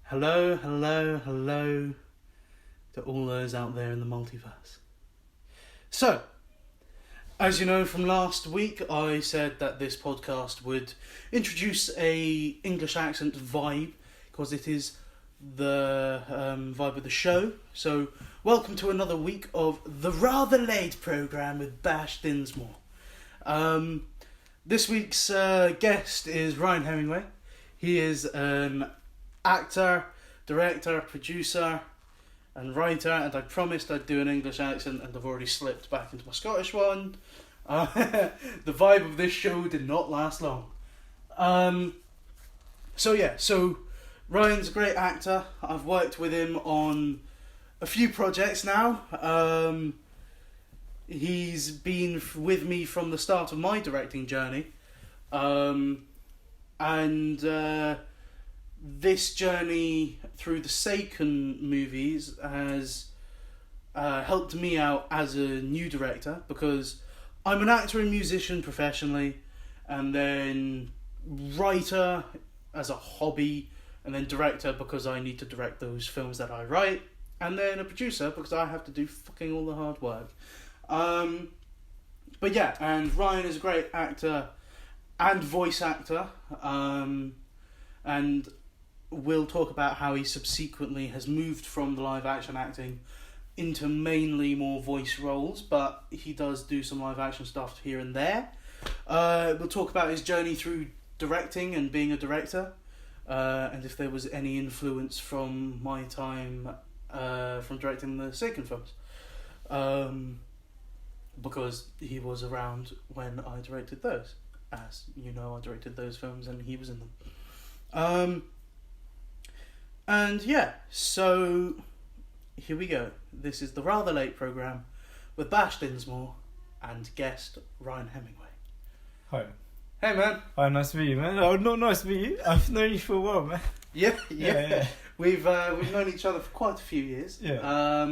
Hello, hello, hello to all those out there in the multiverse. So, as you know from last week, I said that this podcast would introduce a English accent vibe because it is the vibe of the show. So, welcome to another week of the Rather Late programme with Bash Dinsmore. This week's guest is Ryan Hemmingway. He is an actor, director, producer and writer, and I promised I'd do an English accent and I've already slipped back into my Scottish one. The vibe of this show did not last long. So Ryan's a great actor. I've worked with him on a few projects now. He's been with me from the start of my directing journey. This journey through the Seiken movies has helped me out as a new director because I'm an actor and musician professionally, and then writer as a hobby, and then director because I need to direct those films that I write, and then a producer because I have to do fucking all the hard work. But yeah, and Ryan is a great actor and voice actor, and we'll talk about how he subsequently has moved from the live action acting into mainly more voice roles, but he does do some live action stuff here and there. We'll talk about his journey through directing and being a director, and if there was any influence from my time from directing the Seiken films. Because he was around when I directed those. As you know, I directed those films and he was in them. And yeah, so here we go. This is the Rather Late programme with Bash Dinsmore and guest Ryan Hemmingway. Hi. Hey man. Hi, nice to meet you, man. Oh, not nice to meet you. I've known you for a while, man. Yeah. We've known each other for quite a few years. Yeah.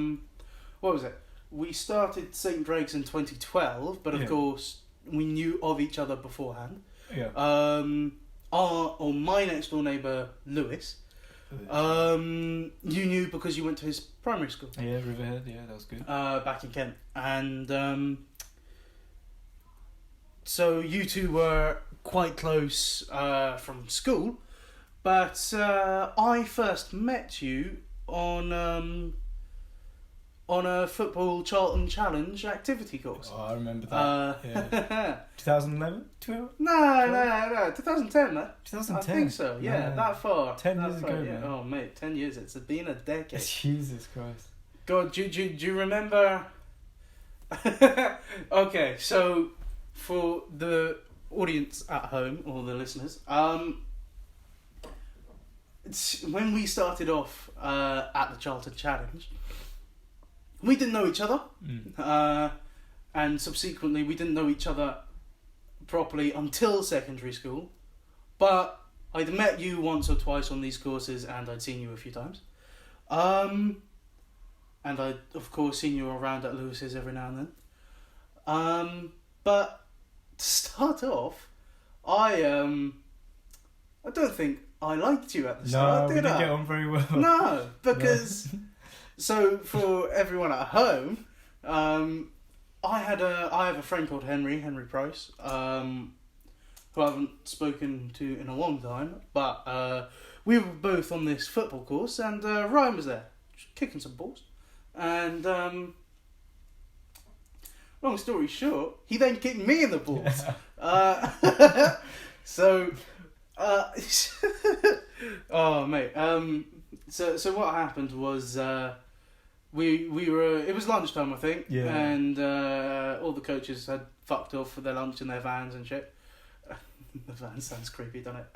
What was it? We started St. Drake's in 2012, but of course we knew of each other beforehand. Yeah. My next door neighbour Lewis. You knew because you went to his primary school. Yeah, Riverhead. Yeah, that was good. Back in Kent, and so you two were quite close from school. But I first met you on a football Charlton Challenge activity course. Oh, I remember that. Yeah. 2011? 12? No, 2010, man. 2010? I think so, yeah, that far. 10 years ago, yeah. man. Oh, mate, 10 years, it's been a decade. Jesus Christ. God, do you remember... Okay, so for the audience at home, or the listeners, when we started off at the Charlton Challenge, we didn't know each other, and subsequently we didn't know each other properly until secondary school, but I'd met you once or twice on these courses and I'd seen you a few times, and I'd of course seen you around at Lewis's every now and then, but to start off, I don't think I liked you at the start, did I? No, we didn't get on very well. No, because... So for everyone at home, I have a friend called Henry Price, who I haven't spoken to in a long time, but we were both on this football course, and Ryan was there, kicking some balls, and long story short, he then kicked me in the balls. Oh mate, so what happened was we were, it was lunchtime I think, and all the coaches had fucked off for their lunch in their vans and shit. The van sounds creepy, doesn't it?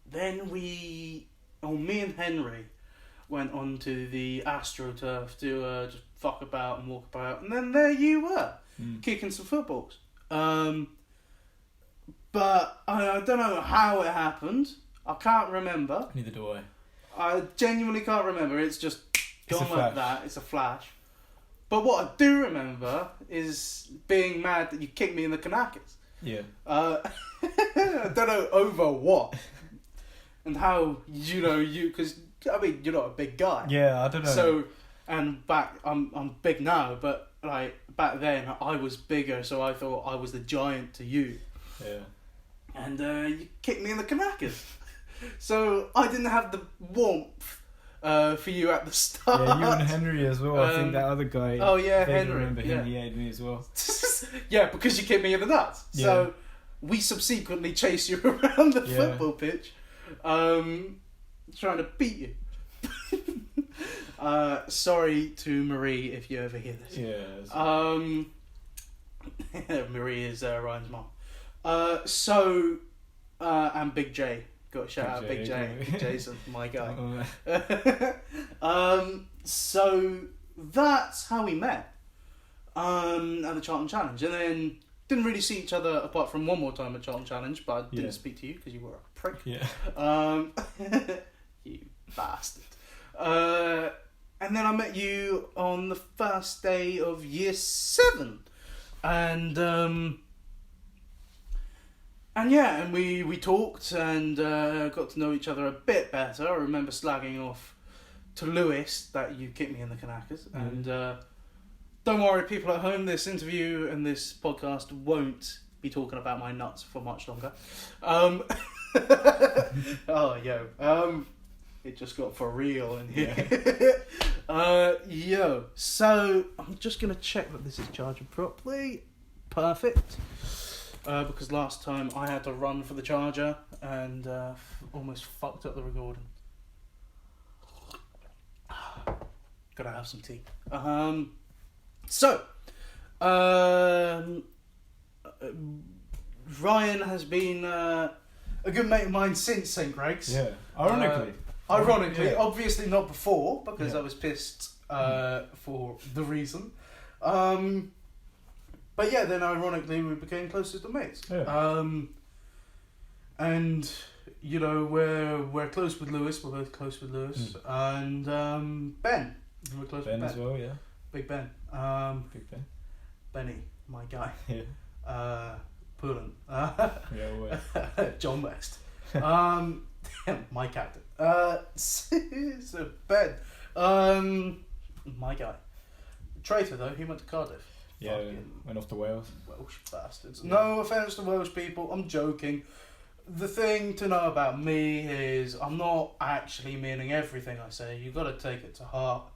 Then me and Henry went on to the AstroTurf to just fuck about and walk about, and then there you were, kicking some footballs. But I don't know how it happened. I can't remember. Neither do I. I genuinely can't remember. It's just gone like that. It's a flash. But what I do remember is being mad that you kicked me in the Kanakis. Yeah. don't know over what. And how, because, I mean, you're not a big guy. Yeah, I don't know. So, and I'm big now, but, like, back then, I was bigger, so I thought I was the giant to you. Yeah. And you kicked me in the knackers. So, I didn't have the warmth for you at the start. Yeah, you and Henry as well. I think that other guy. Oh, yeah, Henry. Henry. Remember him? He hated me as well. Yeah, because you kicked me in the nuts. Yeah. So, we subsequently chased you around the football pitch, trying to beat you. Sorry to Marie if you ever hear this. Yeah. Marie is Ryan's mom. And Big J. Got to shout out Big J. Big Jason, my guy. So that's how we met at the Charlton Challenge, and then didn't really see each other apart from one more time at Charlton Challenge, but I didn't speak to you because you were a prick. Yeah. You bastard. And then I met you on the first day of year 7, and we talked and got to know each other a bit better. I remember slagging off to Lewis that you kicked me in the knackers, and don't worry, people at home, this interview and this podcast won't be talking about my nuts for much longer. It just got for real in here. So I'm just going to check that this is charging properly. Perfect. Because last time I had to run for the charger and almost fucked up the recording. Gotta have some tea. Ryan has been a good mate of mine since St. Greg's. Yeah, ironically. Obviously not before, because I was pissed for the reason. But yeah, then ironically we became closest of mates. Yeah. And we're close with Lewis. We're both close with Lewis, and Ben. We're close Ben with Ben as well. Yeah. Big Ben. Big Ben. Benny, my guy. Yeah. Pullen. John West. My captain. So Ben. My guy. Traitor though, he went to Cardiff. Yeah, went off to Wales. Welsh bastards. No offence to Welsh people, I'm joking. The thing to know about me is I'm not actually meaning everything I say. You've got to take it to heart.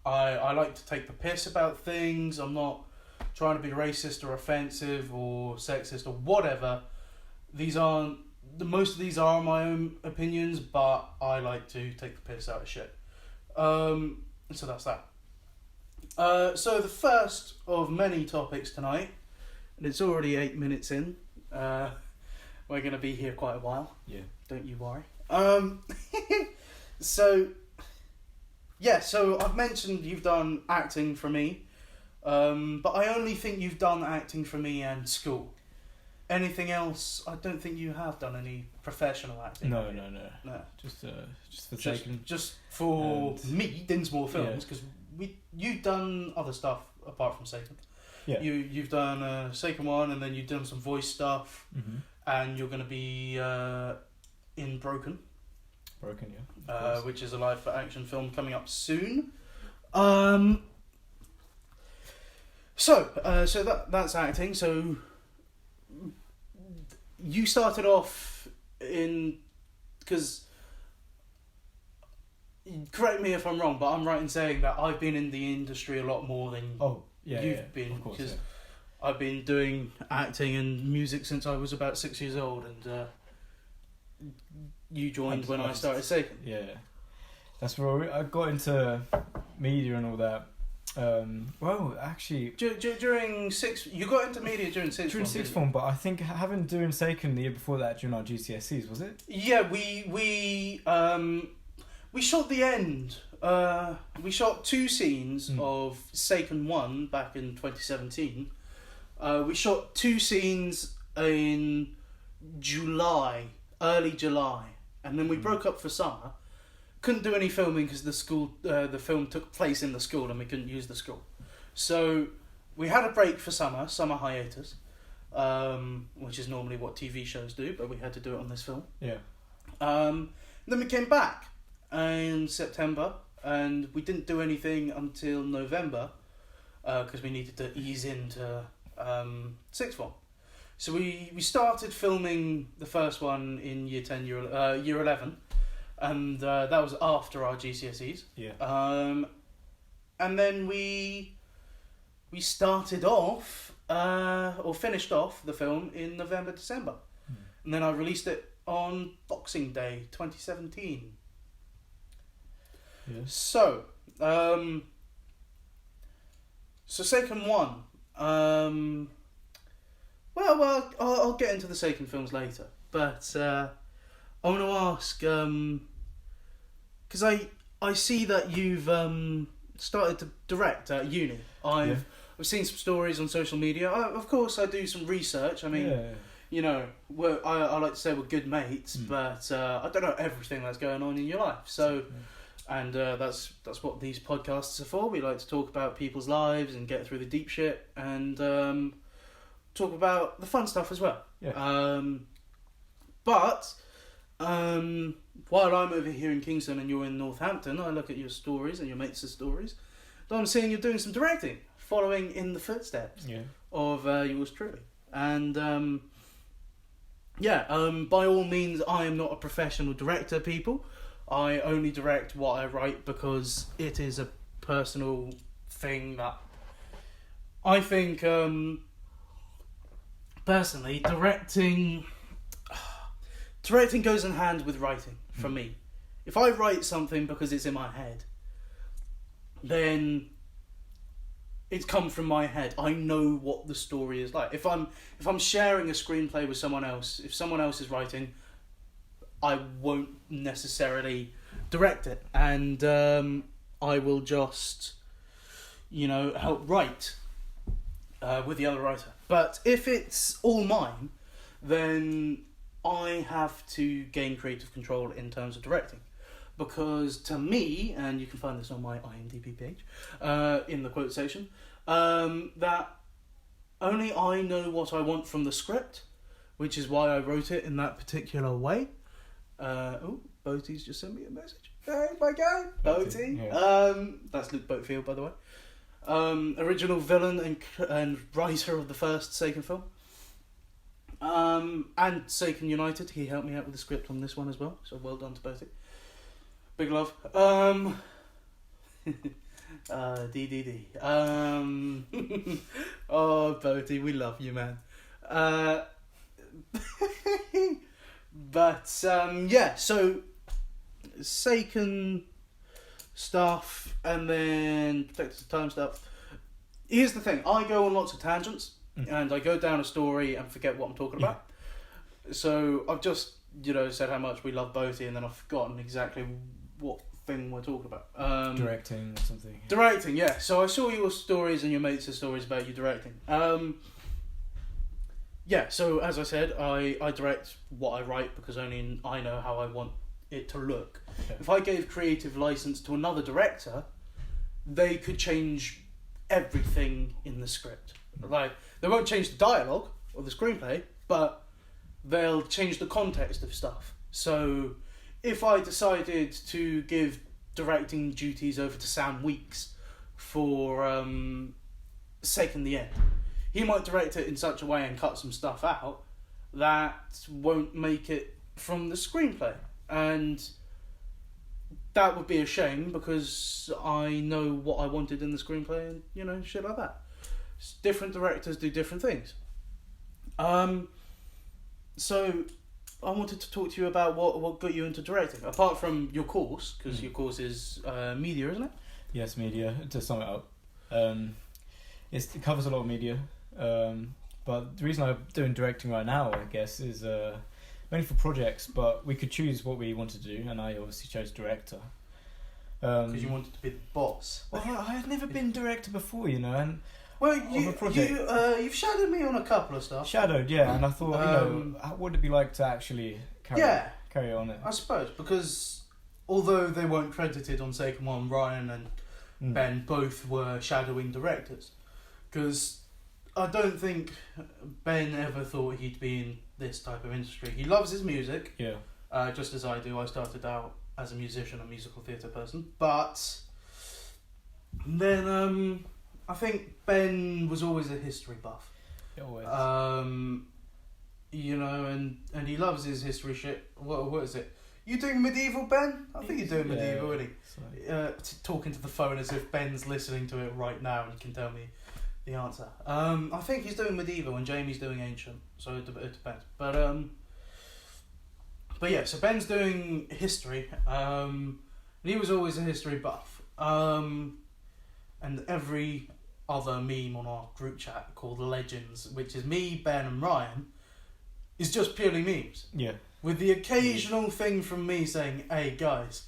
I like to take the piss about things. I'm not trying to be racist or offensive or sexist or whatever. Most of these are my own opinions, but I like to take the piss out of shit. So that's that. So the first of many topics tonight, and it's already 8 minutes in. We're going to be here quite a while. Yeah. Don't you worry. So I've mentioned you've done acting for me, but I only think you've done acting for me and school. Anything else? I don't think you have done any professional acting. No. Just for just for me, Dinsmore Films, because you've done other stuff apart from Satan. Yeah. You've done Satan 1, and then you've done some voice stuff, and you're going to be in Broken. Broken, yeah. Which is a live action film coming up soon. So that's acting. So you started off because, correct me if I'm wrong, but I'm right in saying that I've been in the industry a lot more than you've been, because I've been doing acting and music since I was about 6 years old, and you joined when I started Satan. Yeah, that's where I got into media and all that. Well, actually, during you got into media during sixth form, but I think having doing Sacred the year before that during our GCSEs, was it? Yeah, we shot the end. We shot 2 scenes of Sacred 1 back in 2017. We shot 2 scenes in early July, and then we broke up for summer. Couldn't do any filming because the film took place in the school and we couldn't use the school. So we had a break for summer hiatus. which is normally what TV shows do, but we had to do it on this film. Yeah. Then we came back in September, and we didn't do anything until November because we needed to ease into sixth form. So we started filming the first one in year 10, year 11, and that was after our GCSEs. Yeah. And then we started off, or finished off the film in November, December. And then I released it on Boxing Day 2017. Yeah. So, Seiken 1. Well, I'll get into the Seiken films later. But I want to ask, because I see that you've started to direct at uni. I've seen some stories on social media. Of course, I do some research. I mean, you know, I like to say we're good mates, but I don't know everything that's going on in your life. So, and that's what these podcasts are for. We like to talk about people's lives and get through the deep shit and talk about the fun stuff as well. Yeah. But while I'm over here in Kingston and you're in Northampton, I look at your stories and your mates' stories. So I'm seeing you're doing some directing, following in the footsteps of yours truly. And by all means, I am not a professional director, people. I only direct what I write because it is a personal thing that I think, personally, directing goes in hand with writing, for me. If I write something because it's in my head, then it's come from my head. I know what the story is like. If I'm sharing a screenplay with someone else, if someone else is writing, I won't necessarily direct it, and I will just, help write with the other writer. But if it's all mine, then I have to gain creative control in terms of directing. Because to me, and you can find this on my IMDb page, in the quote section, that only I know what I want from the script, which is why I wrote it in that particular way. Boaty's just sent me a message. Hey, my guy, Boaty. Yeah. That's Luke Boatfield, by the way. Original villain and writer of the first Seiken film. And Seiken United, he helped me out with the script on this one as well, so well done to Boaty. Big love. DDD. Oh, Boaty, we love you, man. But, so Seiken stuff and then Protectors of Time stuff. Here's the thing, I go on lots of tangents and I go down a story and forget what I'm talking about. So I've just, said how much we love Boaty and then I've forgotten exactly what thing we're talking about. Directing or something. Directing, yeah. So I saw your stories and your mates' stories about you directing. So as I said, I direct what I write because only I know how I want it to look. Okay. If I gave creative license to another director, they could change everything in the script. Like, they won't change the dialogue or the screenplay, but they'll change the context of stuff. So if I decided to give directing duties over to Sam Weeks for Seiken the End, he might direct it in such a way and cut some stuff out that won't make it from the screenplay. And that would be a shame because I know what I wanted in the screenplay and, shit like that. Different directors do different things. So I wanted to talk to you about what got you into directing, apart from your course, because your course is media, isn't it? Yes, media. To sum it up, it covers a lot of media. But the reason I'm doing directing right now, I guess, is mainly for projects. But we could choose what we wanted to do, and I obviously chose director. Because you wanted to be the boss. Well, I had never been director before, and. Well, you've shadowed me on a couple of stuff. Shadowed, yeah, and I thought, what would it be like to actually carry on it? I suppose, because although they weren't credited on Seiken 1, Ryan and Ben both were shadowing directors. Because I don't think Ben ever thought he'd be in this type of industry. He loves his music. Yeah. Just as I do. I started out as a musician, a musical theatre person. But then I think Ben was always a history buff. Always. You know, and he loves his history shit. What is it? You doing medieval, Ben? I think you're doing medieval, isn't he? Talking to the phone as if Ben's listening to it right now and he can tell me the answer. I think he's doing medieval and Jamie's doing ancient, so it depends. But yeah, so Ben's doing history, and he was always a history buff. And every other meme on our group chat called Legends, which is me, Ben and Ryan, is just purely memes. Yeah. With the occasional thing from me saying, hey guys,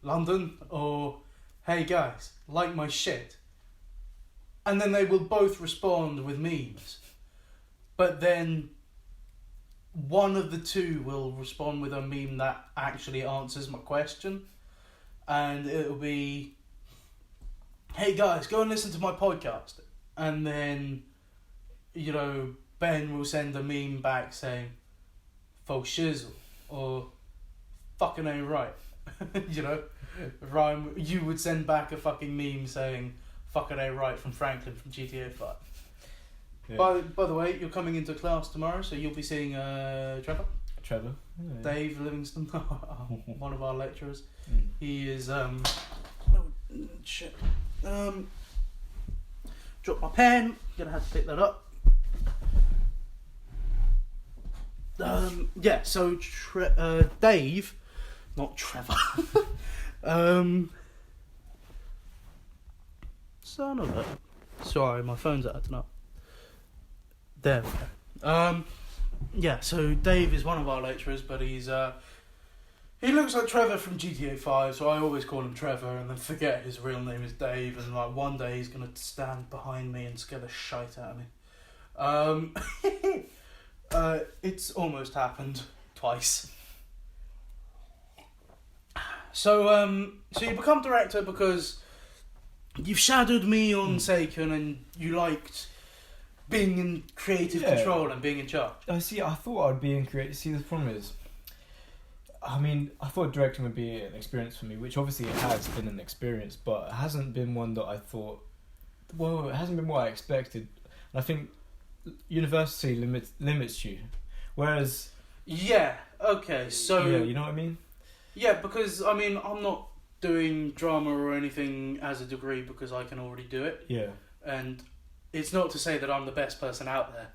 London, or hey guys, like my shit. And then they will both respond with memes. But then one of the two will respond with a meme that actually answers my question. And it'll be, hey guys, go and listen to my podcast. And then, you know, Ben will send a meme back saying, faux shizzle, or fucking ain't right. You know, Ryan, you would send back a fucking meme saying, fucking ain't right from Franklin from GTA 5. Yeah. By the way, you're coming into class tomorrow, so you'll be seeing Trevor. Yeah. Dave Livingston, one of our lecturers. He is shit. Dropped my pen. Gonna have to pick that up. Yeah. So Dave, not Trevor. Son of a. Sorry, my phone's acting up. There we go. Yeah, so Dave is one of our lecturers, but he's he looks like Trevor from GTA 5, so I always call him Trevor and then forget his real name is Dave, and like one day he's gonna stand behind me and scare the shite out of me. It's almost happened twice. So you become director because you've shadowed me on Seiken and you liked being in creative control and being in charge. I thought I'd be in creative. See, the problem is, I mean, I thought directing would be an experience for me, which obviously it has been an experience, but it hasn't been one that I thought, well, it hasn't been what I expected. And I think university limits you, whereas... Yeah, okay, so... Yeah, you know what I mean? Yeah, because, I mean, I'm not doing drama or anything as a degree because I can already do it. Yeah. And it's not to say that I'm the best person out there.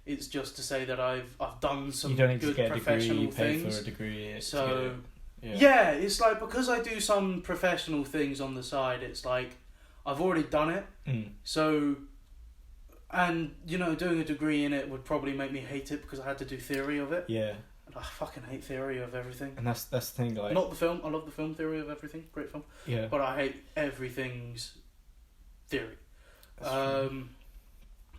It's just to say that I've done some you don't need good to get professional a degree, things. you pay for a degree. So yeah, it's like because I do some professional things on the side, it's like I've already done it. So, and you know, doing a degree in it would probably make me hate it because I had to do theory of it. Yeah. And I fucking hate theory of everything. And that's the thing, like not the film. I love the film Theory of Everything. Great film. Yeah. But I hate everything's theory.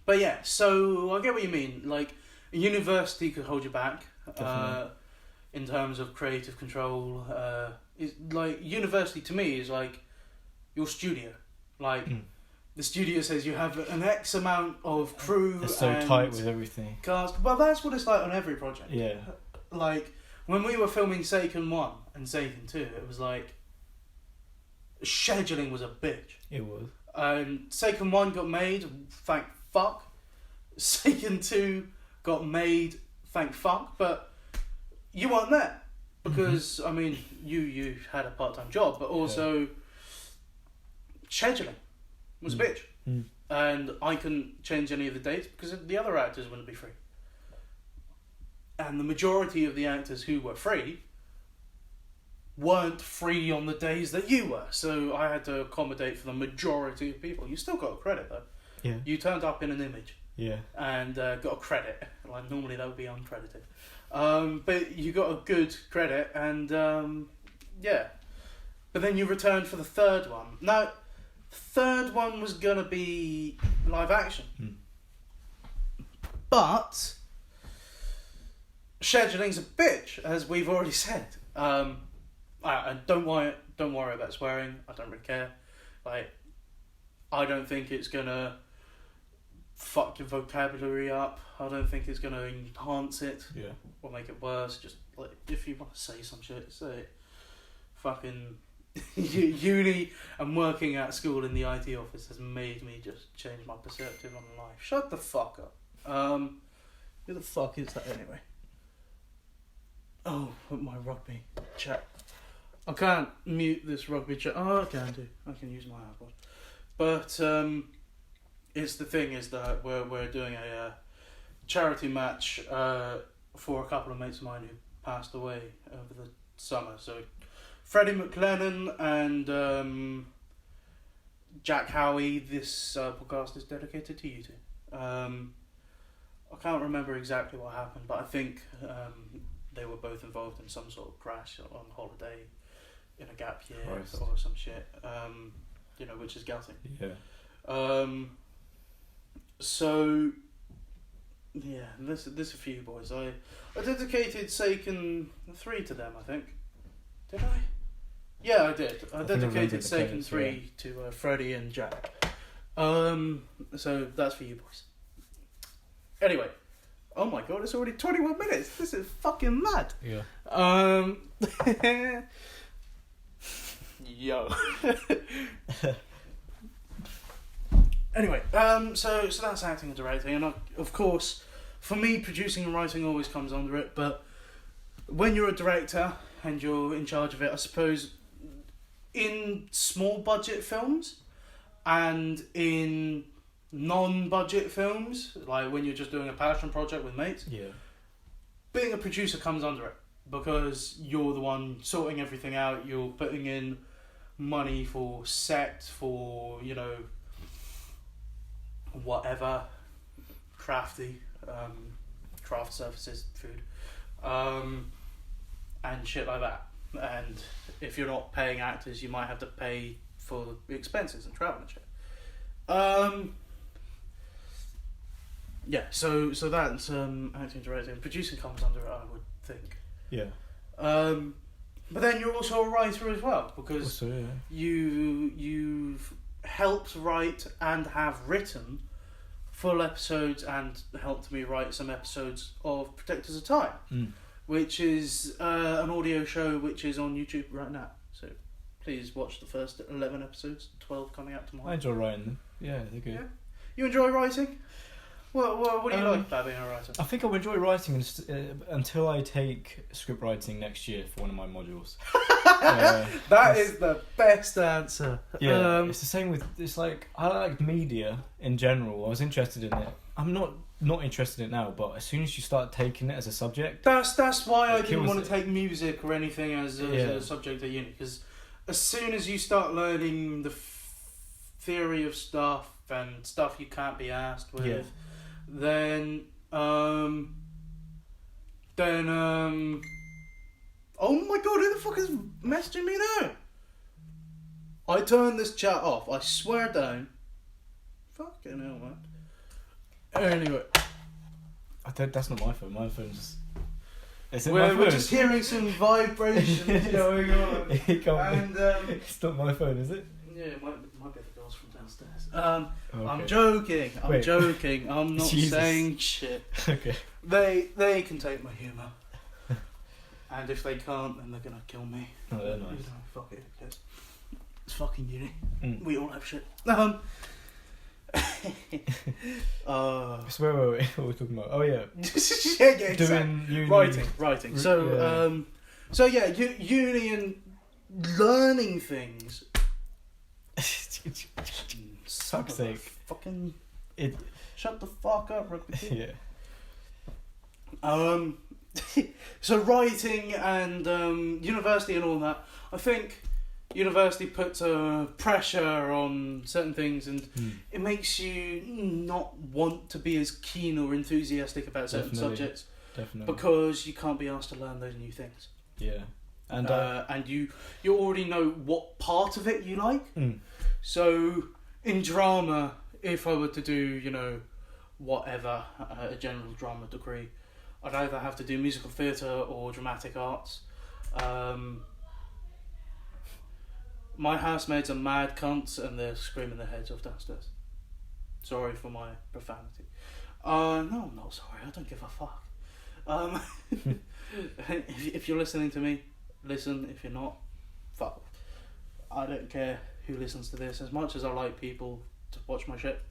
But yeah, so I get what you mean. Like, a university could hold you back in terms of creative control. It's like university to me is like your studio. Like the studio says you have an X amount of crew. It's so and tight with everything. Cast. Well, that's what it's like on every project. Yeah. Like when we were filming Seiken 1 and Seiken 2, it was like scheduling was a bitch. It was. And Seiken 1 got made, thank fuck. Seiken 2 got made, thank fuck. But you weren't there. Because, I mean, you had a part-time job, but also scheduling was a bitch. And I couldn't change any of the dates because the other actors wouldn't be free. And the majority of the actors who were free weren't free on the days that you were. So I had to accommodate for the majority of people. You still got a credit though. Yeah. You turned up in an image. Yeah. And got a credit. Like normally that would be uncredited. But you got a good credit and yeah. But then you returned for the third one. Now, the third one was going to be live action. But scheduling's a bitch, as we've already said. And don't worry about swearing. I don't really care. Like, I don't think it's gonna fuck your vocabulary up. I don't think it's going to enhance it or make it worse. Just like if you want to say some shit, say it. Fucking uni and working at school in the IT office has made me just change my perspective on life. Shut the fuck up. Who the fuck is that anyway? Oh, my rugby chat. I can't mute this rugby chat. Oh, I can do. I can use my iPod. But it's the thing is that we're doing a charity match for a couple of mates of mine who passed away over the summer. So Freddie McLennan and Jack Howie. This podcast is dedicated to you two. I can't remember exactly what happened, but I think they were both involved in some sort of crash on holiday in a gap year or some shit. Which is gutting. Yeah. So yeah, this a few boys. I dedicated Seiken 3 to them. I think. Did I? Yeah, I did. I dedicated Seiken 3 to Freddie and Jack. So that's for you boys. Anyway, oh my god, it's already 21 minutes. This is fucking mad. Yeah. Yo. Anyway, so that's acting and directing, and of course, for me, producing and writing always comes under it. But when you're a director and you're in charge of it, I suppose, in small budget films and in non-budget films, like when you're just doing a passion project with mates, being a producer comes under it because you're the one sorting everything out. You're putting in money for set, for whatever crafty craft services, food, and shit like that. And if you're not paying actors, you might have to pay for the expenses and travel and shit. So that's acting, directing, producing comes under it, I would think. Yeah. But then you're also a writer as well, because you've helped write and have written full episodes and helped me write some episodes of Protectors of Time, which is an audio show which is on YouTube right now. So please watch the first 11 episodes, 12 coming out tomorrow. I enjoy writing them. Yeah, they're good. Yeah? You enjoy writing? What do you like about being a writer? I think I'll enjoy writing until I take script writing next year for one of my modules. That is the best answer. Yeah, it's the same with... It's like, I like media in general. I was interested in it. I'm not interested in it now, but as soon as you start taking it as a subject... That's why I didn't want to take music or anything as a subject at uni, because as soon as you start learning the theory of stuff and stuff you can't be asked with... Then oh my god, who the fuck is messaging me now? I turned this chat off, I swear down. Fucking hell, man. Anyway. That's not my phone, my phone's... We're just hearing some vibrations going on. It's not my phone, is it? Yeah, it might be the girls from downstairs. Okay. I'm joking. I'm not saying shit. Okay. They can take my humour. And if they can't, then they're gonna kill me. Oh, they're nice. Fuck it. It's fucking uni. We all have shit. So where were we? What were we talking about? Oh yeah. Exactly. Writing. So uni and learning things. Fuck's sake. Fucking shut the fuck up, rugby kid. Yeah. So writing and university and all that, I think university puts a pressure on certain things, and it makes you not want to be as keen or enthusiastic about certain subjects. Definitely. Because you can't be asked to learn those new things. Yeah. And you already know what part of it you like. So in drama, if I were to do, whatever, a general drama degree, I'd either have to do musical theatre or dramatic arts. My housemaids are mad cunts and they're screaming their heads off downstairs. Sorry for my profanity. No, I'm not sorry. I don't give a fuck. If you're listening to me, listen. If you're not, fuck. I don't care who listens to this. As much as I like people to watch my shit,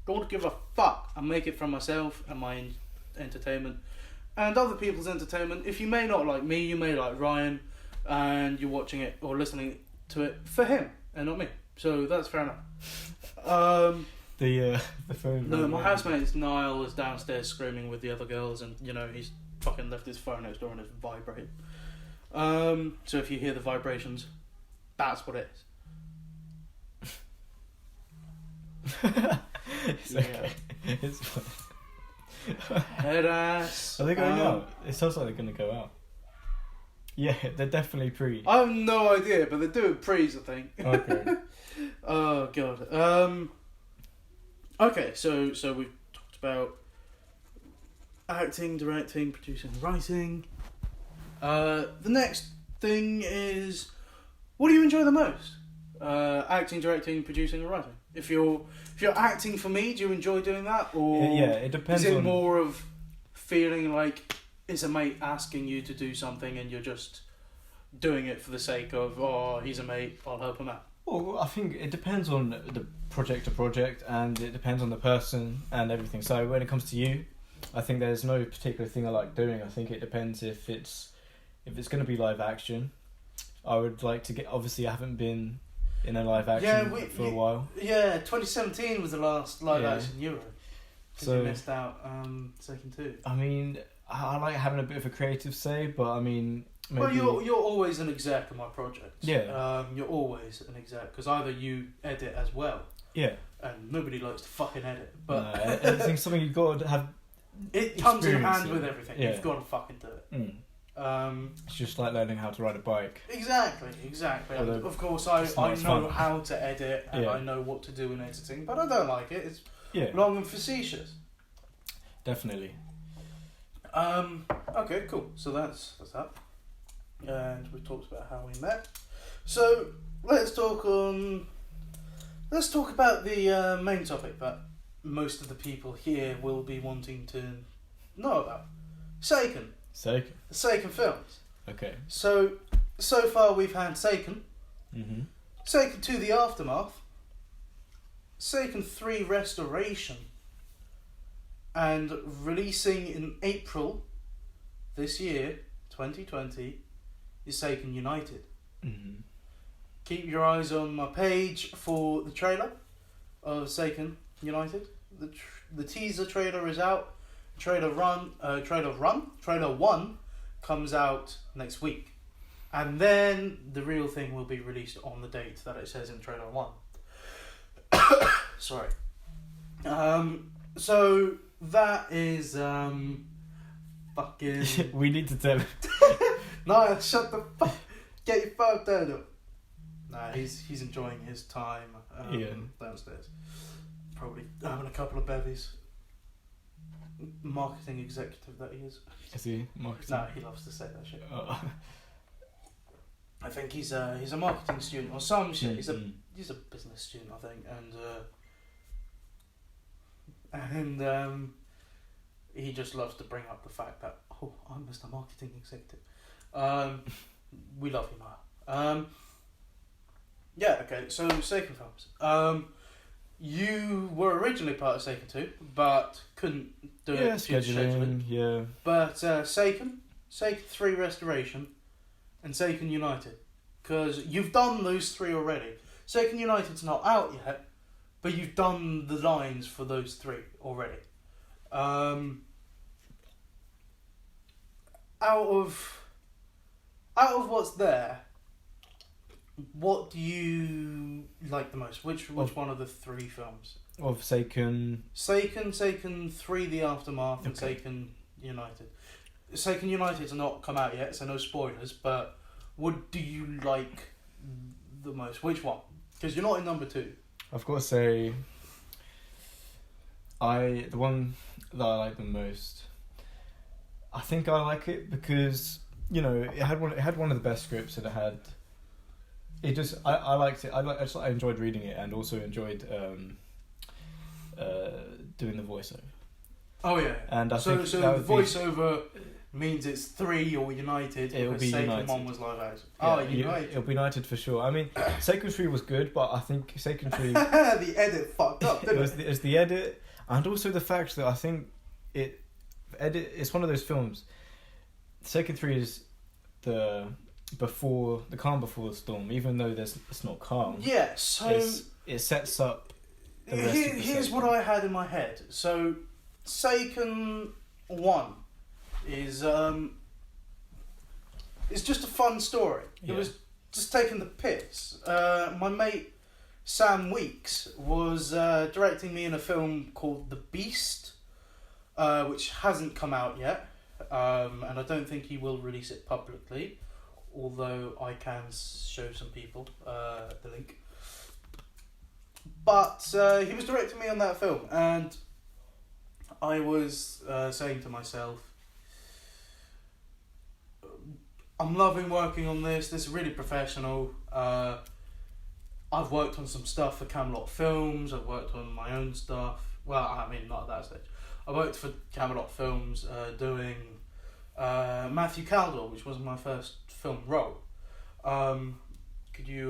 don't give a fuck. I make it for myself and my entertainment and other people's entertainment. If you may not like me, you may like Ryan, and you're watching it or listening to it for him and not me. So that's fair enough. The phone. No, my housemate Niall is downstairs screaming with the other girls, and he's fucking left his phone next door and it's vibrating. So if you hear the vibrations, that's what it is. It's okay. It's fine. Head ass. Are they going out? It sounds like they're going to go out. Yeah, they're definitely pre. I have no idea, but they're doing pre's, I think. Okay. Oh god. Okay, so we've talked about acting, directing, producing, writing. The next thing is, what do you enjoy the most? Acting, directing, producing, and writing. If you're acting for me, do you enjoy doing that, or it depends. Is it more of feeling like it's a mate asking you to do something and you're just doing it for the sake of, oh, he's a mate, I'll help him out? Well, I think it depends on the project to project, and it depends on the person and everything. So when it comes to you, I think there's no particular thing I like doing. I think it depends if it's going to be live action. I would like to get. Obviously, I haven't been in a live action for a while. Yeah, 2017 was the last live action Euro. So you missed out second two. I mean, I like having a bit of a creative say, but I mean. Maybe... Well, you're always an exec on my projects. Yeah. You're always an exec, because either you edit as well. Yeah. And nobody likes to fucking edit. But editing's something you've got to have. It comes in hand with everything. Yeah. You've got to fucking do it. It's just like learning how to ride a bike. Exactly. Although, of course, I know fun. how to edit and I know what to do in editing, but I don't like it. It's long and facetious. Definitely. Okay, cool. So that's that. And we talked about how we met. So let's talk about the main topic that most of the people here will be wanting to know about. Seiken. The Seiken films. Okay. So far we've had Seiken. Mm-hmm. Seiken 2 The Aftermath. Seiken 3 Restoration. And releasing in April this year, 2020, is Seiken United. Mm-hmm. Keep your eyes on my page for the trailer of Seiken United. The teaser trailer is out. Trailer 1 comes out next week. And then the real thing will be released on the date that it says in trailer 1. Sorry. So that is fucking... We need to tell him. No, shut the fuck. Get your phone down. Nah, he's enjoying his time downstairs. Probably having a couple of bevies. Marketing executive that he is. Is he marketing? Nah, he loves to say that shit. Oh. I think he's a marketing student or some shit. Mm-hmm. He's a business student, I think, and he just loves to bring up the fact that I'm Mr. Marketing Executive. We love you, Noah. Okay, so Seiken films. You were originally part of Seiken 2, but couldn't do it due to scheduling. Yeah. But Seiken 3 Restoration, and Seiken United. Because you've done those 3 already. Seiken United's not out yet, but you've done the lines for those 3 already. Out of what's there, what do you like the most? Which one of the 3 films? Of Seiken... Seiken 3 The Aftermath, and Seiken United. Seiken United's not come out yet, so no spoilers, but what do you like the most? Which one? Because you're not in number 2. I've got to say, the one that I like the most, I think I like it because, it had one of the best scripts that it had. It just, I liked it. I enjoyed reading it, and also enjoyed doing the voiceover. Oh yeah. And I think so that the voiceover means it's 3 or United. It will be Seiken United. 1 was live action. Yeah, United. It'll be United for sure. I mean, Seiken 3 was good, but I think Seiken 3... The edit fucked up, didn't it? It was the edit, and also the fact that I think it's one of those films. Seiken 3 is the calm before the storm, even though it's not calm. Yeah, so... It sets up the rest of the Here's Seiken. what I had in my head. So, Seiken 1 is it's just a fun story. Yeah. It was just taking the piss. My mate Sam Weeks was directing me in a film called The Beast, which hasn't come out yet, and I don't think he will release it publicly, although I can show some people the link. But he was directing me on that film, and I was saying to myself, I'm loving working on this. This is really professional. I've worked on some stuff for Camelot Films. I've worked on my own stuff. Well, I mean, not at that stage. I worked for Camelot Films doing Matthew Caldor, which was my first film role. Could you...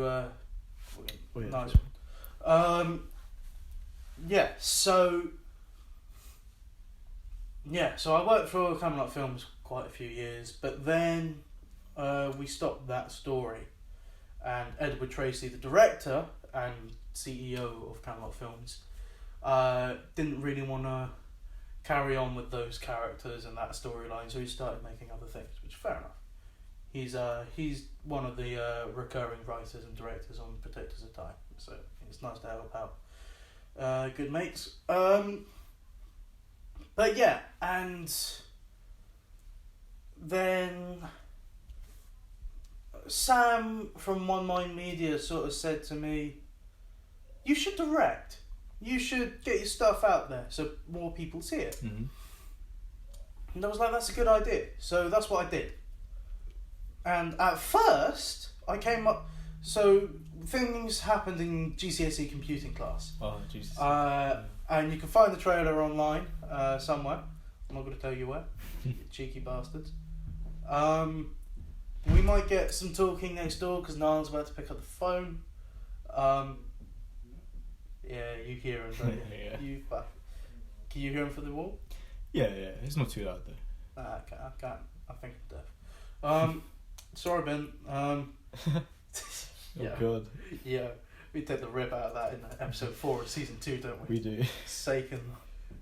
nice one. So I worked for Camelot Films quite a few years, but then we stopped that story, and Edward Tracy, the director and CEO of Camelot Films, didn't really want to carry on with those characters and that storyline, so he started making other things, which fair enough. He's one of the recurring writers and directors on Protectors of Time, so it's nice to help out good mates. But yeah, and then Sam from One Mind Media sort of said to me, you should direct. You should get your stuff out there so more people see it. Mm-hmm. And I was like, that's a good idea. So that's what I did. And at first, I came up... So things happened in GCSE computing class. Oh, Jesus. And you can find the trailer online somewhere. I'm not going to tell you where. You cheeky bastards. We might get some talking next door because Niall's about to pick up the phone. Yeah, you hear him, don't you? Yeah. Can you hear him through the wall? Yeah, it's not too loud though. I can't. I think I'm deaf. Sorry, Ben. Oh God. Yeah, we take the rip out of that in episode 4 of season 2, don't we? We do. Seiken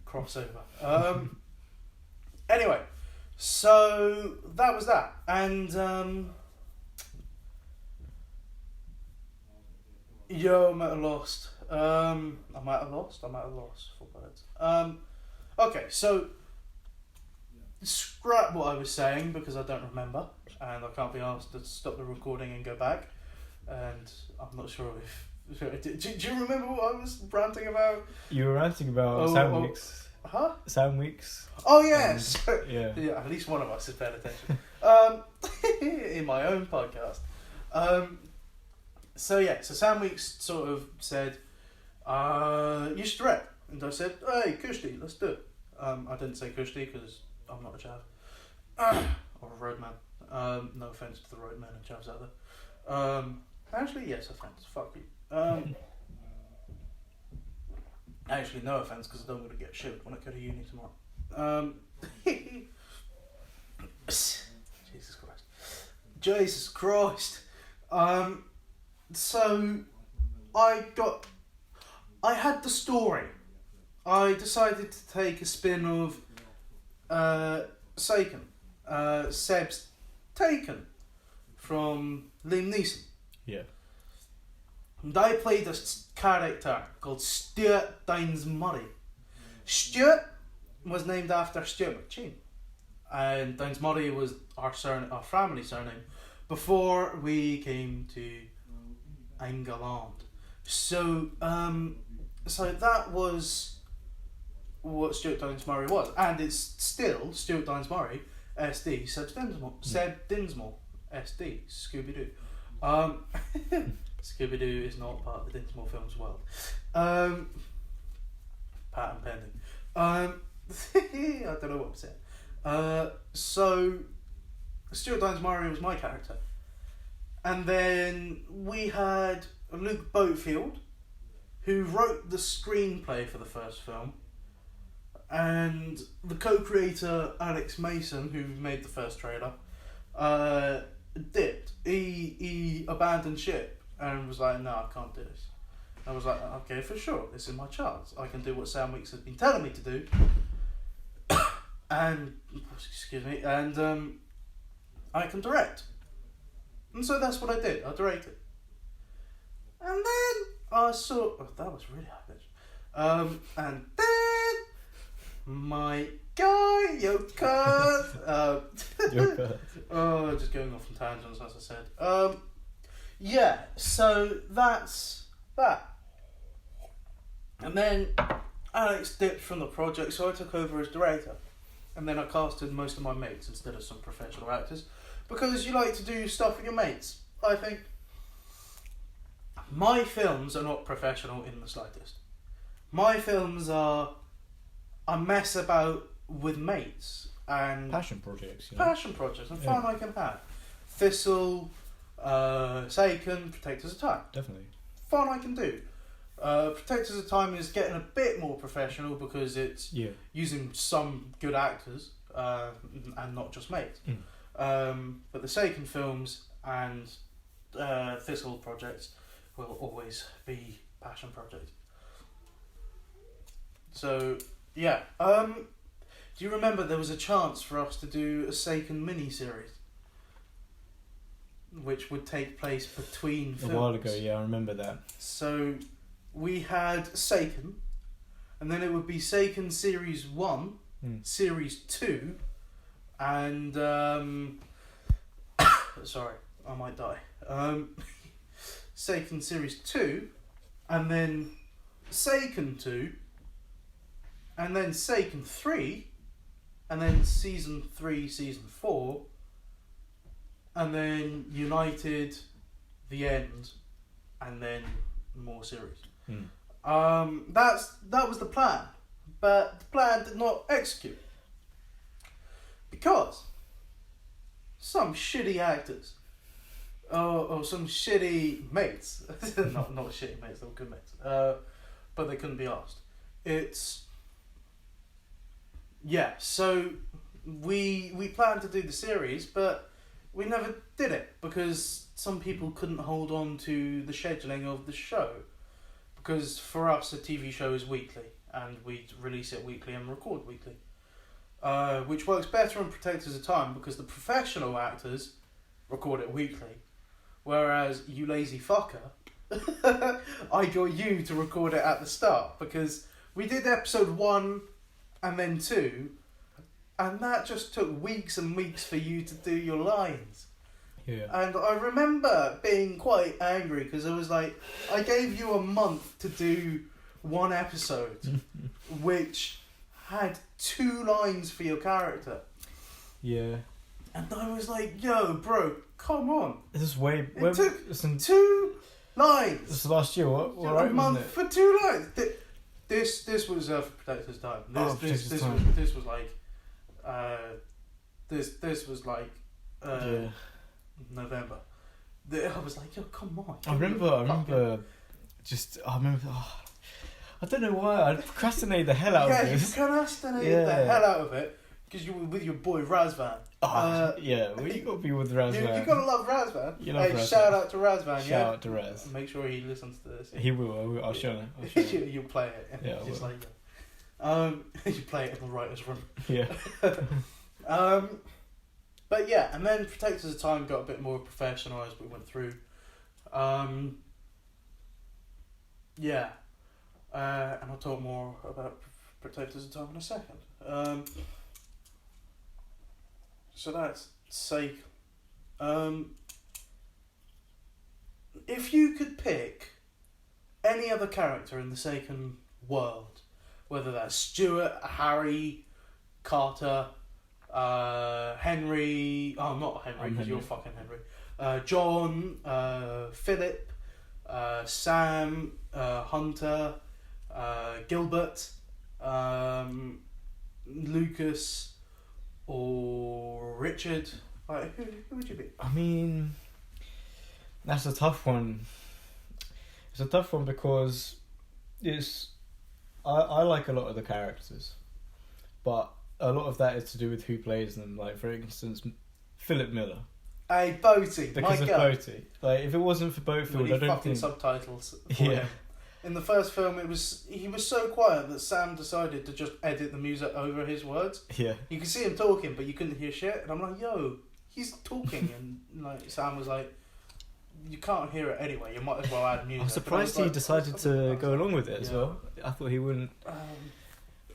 crossover. Anyway, so that was that, and I'm at a lost. I'm at a lost for birds. Okay, so scrap what I was saying because I don't remember, and I can't be asked to stop the recording and go back. And I'm not sure if... Do you remember what I was ranting about? You were ranting about Sam Weeks. Huh? Sam Weeks. Oh, yes! Yeah. Yeah, at least one of us is paying attention. In my own podcast. So Sam Weeks sort of said, you should direct. And I said, hey, Kushti, let's do it. I didn't say Kushti because I'm not a chav. Or a roadman. No offence to the roadmen and chavs out there. Actually, yes, offence. Fuck you. Actually, no offence, because I don't want to get shit when I go to uni tomorrow. Jesus Christ. So, I had the story. I decided to take a spin of Seiken. Seb's Taken from Liam Neeson. Yeah. And I played a character called Stuart Dinsmore. Stuart was named after Stuart McChin, and Dinsmore was our family surname before we came to England. So that was what Stuart Dinsmore was, and it's still Stuart Dinsmore, SD, Seb Dinsmore, SD, Scooby-Doo. Scooby-Doo is not part of the Dinsmore Films world. patent pending. I don't know what I'm saying. So Stuart Dinsmore was my character, and then we had Luke Boatfield, who wrote the screenplay for the first film, and the co-creator Alex Mason, who made the first trailer, dipped. He abandoned ship and was like, "No, I can't do this." I was like, "Okay, for sure, this is my chance. I can do what Sam Weeks has been telling me to do." And I can direct. And so that's what I did. I directed. And then I saw... Oh, that was really high pitch. And then my guy, Yoko... oh, just going off on tangents, as I said. Yeah, so that's that. And then Alex dipped from the project, so I took over as director. And then I casted most of my mates instead of some professional actors. Because you like to do stuff with your mates, I think. My films are not professional in the slightest. My films are a mess about with mates and passion projects. Passion projects and fun I can have. Thistle, Saken, Protectors of Time. Definitely. Fun I can do. Protectors of Time is getting a bit more professional because it's using some good actors and not just mates. But the Saken films and Thistle projects will always be passion projects. So, yeah. Do you remember there was a chance for us to do a Saken mini-series? Which would take place between films. A while ago, yeah, I remember that. So, we had Saken, and then it would be Saken Series 1, Series 2, and... sorry, I might die. Saken Series 2, and then Saken 2, and then Saken 3, and then Season 3, Season 4, and then United, The End, and then more series. That was the plan, but the plan did not execute. Because some shitty actors, or some shitty mates, not shitty mates, they were good mates, but they couldn't be asked. So we planned to do the series, but we never did it because some people couldn't hold on to the scheduling of the show. Because for us, a TV show is weekly, and we release it weekly and record weekly. Which works better in Protectors of Time because the professional actors record it weekly, whereas you lazy fucker, I got you to record it at the start because we did episode 1 and then 2, and that just took weeks and weeks for you to do your lines. Yeah. And I remember being quite angry because I was like, I gave you a month to do one episode, which had 2 lines for your character. Yeah. And I was like, yo, bro, come on. This is way... It took 2 lines. This was last year, what? A month for 2 lines. This was for Protector's Time. This was like... This was like... November. I was like, yo, come on. I remember... I don't know why, I procrastinated the hell out of this. Yeah, you procrastinated the hell out of it because you were with your boy Razvan. Well, you got to be with Razvan. You got to love Razvan. You love Razvan. Shout out to Razvan, Shout out to Raz. Make sure he listens to this. He will, I'll show him. You'll play it. And Yeah, just like you play it in the writer's room. Yeah. But yeah, and then Protectors of Time got a bit more professional as we went through. And I'll talk more about Protectors of Time in a second. So that's Sake. If you could pick any other character in the Saken world, whether that's Stuart, Harry, Carter, Henry... Oh, not Henry, because you're fucking Henry. John, Philip, Sam, Hunter... Gilbert, Lucas or Richard. Like, who would you be? I mean, that's a tough one. It's a tough one because I like a lot of the characters, but a lot of that is to do with who plays them. Like, for instance, Philip Miller. Hey, Boaty, because my of God. Boaty. Like, if it wasn't for Boatfield, I don't fucking think... subtitles for him. In the first film, he was so quiet that Sam decided to just edit the music over his words. Yeah. You could see him talking, but you couldn't hear shit. And I'm like, yo, he's talking. And like Sam was like, you can't hear it anyway. You might as well add music. I'm surprised he decided to go along with it as Yeah. well. I thought he wouldn't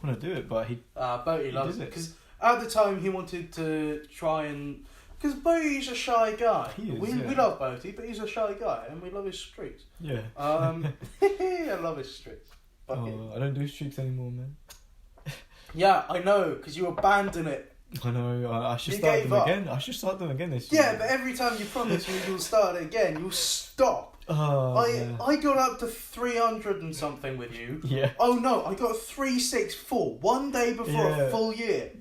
want to do it, but he... Boaty loves did it. it. Because at the time, he wanted to try and... Because Boaty's a shy guy. He is, we love Boaty, but he's a shy guy, and we love his streaks. Yeah. I love his streaks. Oh, I don't do streaks anymore, man. Yeah, I know, because you abandon it. I know, I should You start gave them up. again. I should start them again this year. Yeah, but every time you promise me you'll start it again, you'll stop. Oh, yeah. I got up to 300 and something with you. Yeah. Oh no, I got 364 one day before a Yeah. full year.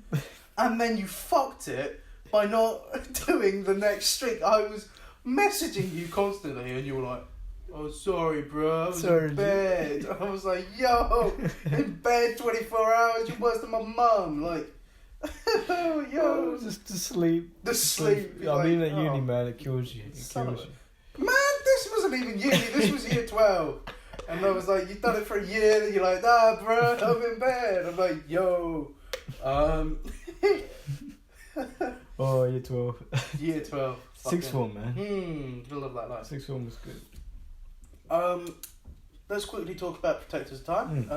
And then you fucked it by not doing the next streak. I was messaging you constantly and you were like, oh, sorry, bro, I was in bed. I was like, yo, in bed 24 hours, you're worse than my mum. Like, yo. Just to sleep. The sleep. I mean, like, at uni, man, it kills you. It son kills of you. Man, this wasn't even uni, this was year 12. And I was like, you've done it for a year, and you're like, nah, bro, I'm in bed. I'm like, yo. Oh, year 12. Year 12. Sixth form, man. I love that life. Sixth form was good. Let's quickly talk about Protectors of Time.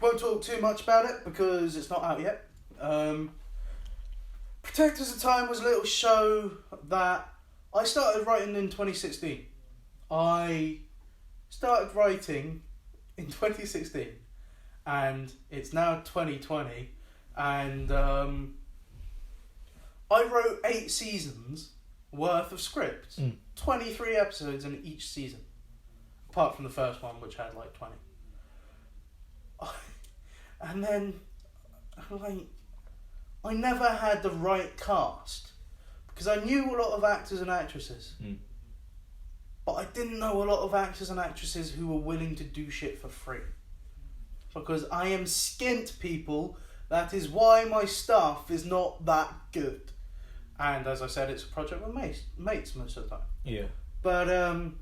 Won't talk too much about it because it's not out yet. Protectors of Time was a little show that I started writing in 2016. I started writing in 2016 and it's now 2020 and I wrote 8 seasons worth of scripts, 23 episodes in each season, apart from the first one which had like 20. And then like I never had the right cast because I knew a lot of actors and actresses, but I didn't know a lot of actors and actresses who were willing to do shit for free. Because I am skint, people. That is why my stuff is not that good. And as I said, it's a project with mates most of the time. Yeah. But I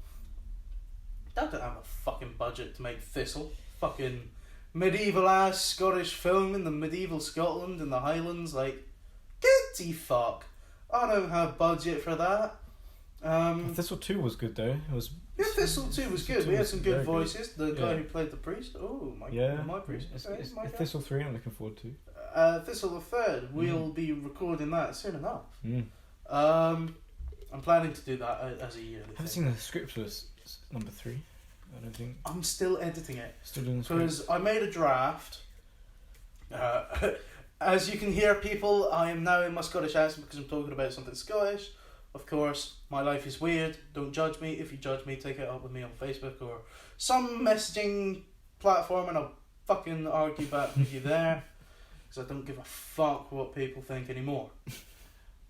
don't have a fucking budget to make Thistle. Fucking medieval ass Scottish film in the medieval Scotland in the Highlands. Like, goody fuck. I don't have budget for that. Thistle 2 was good though. It was. Yeah, Thistle 2 was good. We had some good voices. The guy Yeah. who played the priest. Oh, my priest. It's, Okay, it's, my guy. Thistle 3 I'm looking forward to. Thistle the Third. We'll be recording that soon enough. Mm. I'm planning to do that as a yearly I haven't thing. seen the script list number 3. I don't think. I'm still editing it. Still doing the script. Because I made a draft. As you can hear, people, I am now in my Scottish accent because I'm talking about something Scottish. Of course, my life is weird. Don't judge me. If you judge me, take it up with me on Facebook or some messaging platform and I'll fucking argue back with you there. Because I don't give a fuck what people think anymore.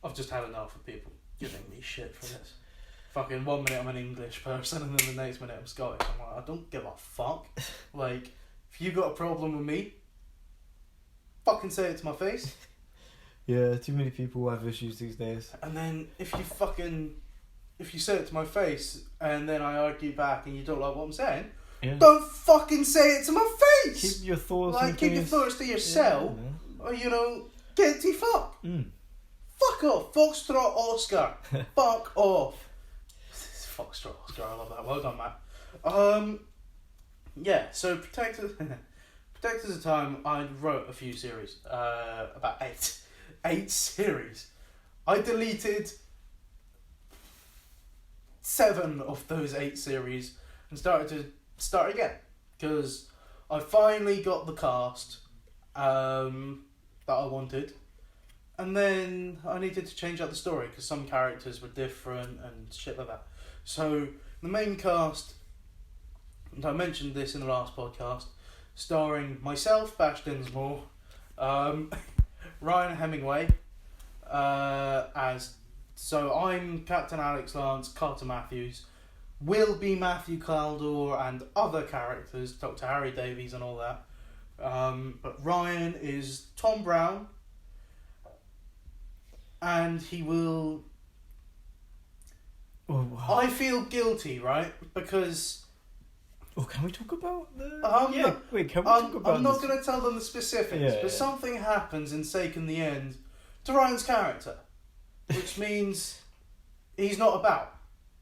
I've just had enough of people giving me shit for this. Fucking 1 minute I'm an English person and then the next minute I'm Scottish. I'm like, I don't give a fuck. Like, if you got a problem with me, fucking say it to my face. Yeah, too many people have issues these days. And then if you say it to my face and then I argue back and you don't like what I'm saying, don't fucking say it to my face. Keep your thoughts. Like, keep your thoughts to yourself. Or, get the fuck. Fuck off. Foxtrot Oscar. Fuck off. Foxtrot Oscar, I love that. Well done, Matt. Yeah, so Protectors of Time, I wrote a few series. About 8. 8 series. I deleted 7 of those 8 series and started to start again because I finally got the cast that I wanted, and then I needed to change out the story because some characters were different and shit like that. So the main cast, and I mentioned this in the last podcast, starring myself, Bash Dinsmore, Ryan Hemmingway, so I'm Captain Alex Lance, Carter Matthews, will be Matthew Caldor and other characters, Dr. Harry Davies and all that. But Ryan is Tom Brown, and he will... Oh, wow. I feel guilty, right? Because... Oh, can we talk about the... wait, can we talk about I'm not going to tell them the specifics, but something happens in Sake in the End to Ryan's character, which means he's not about.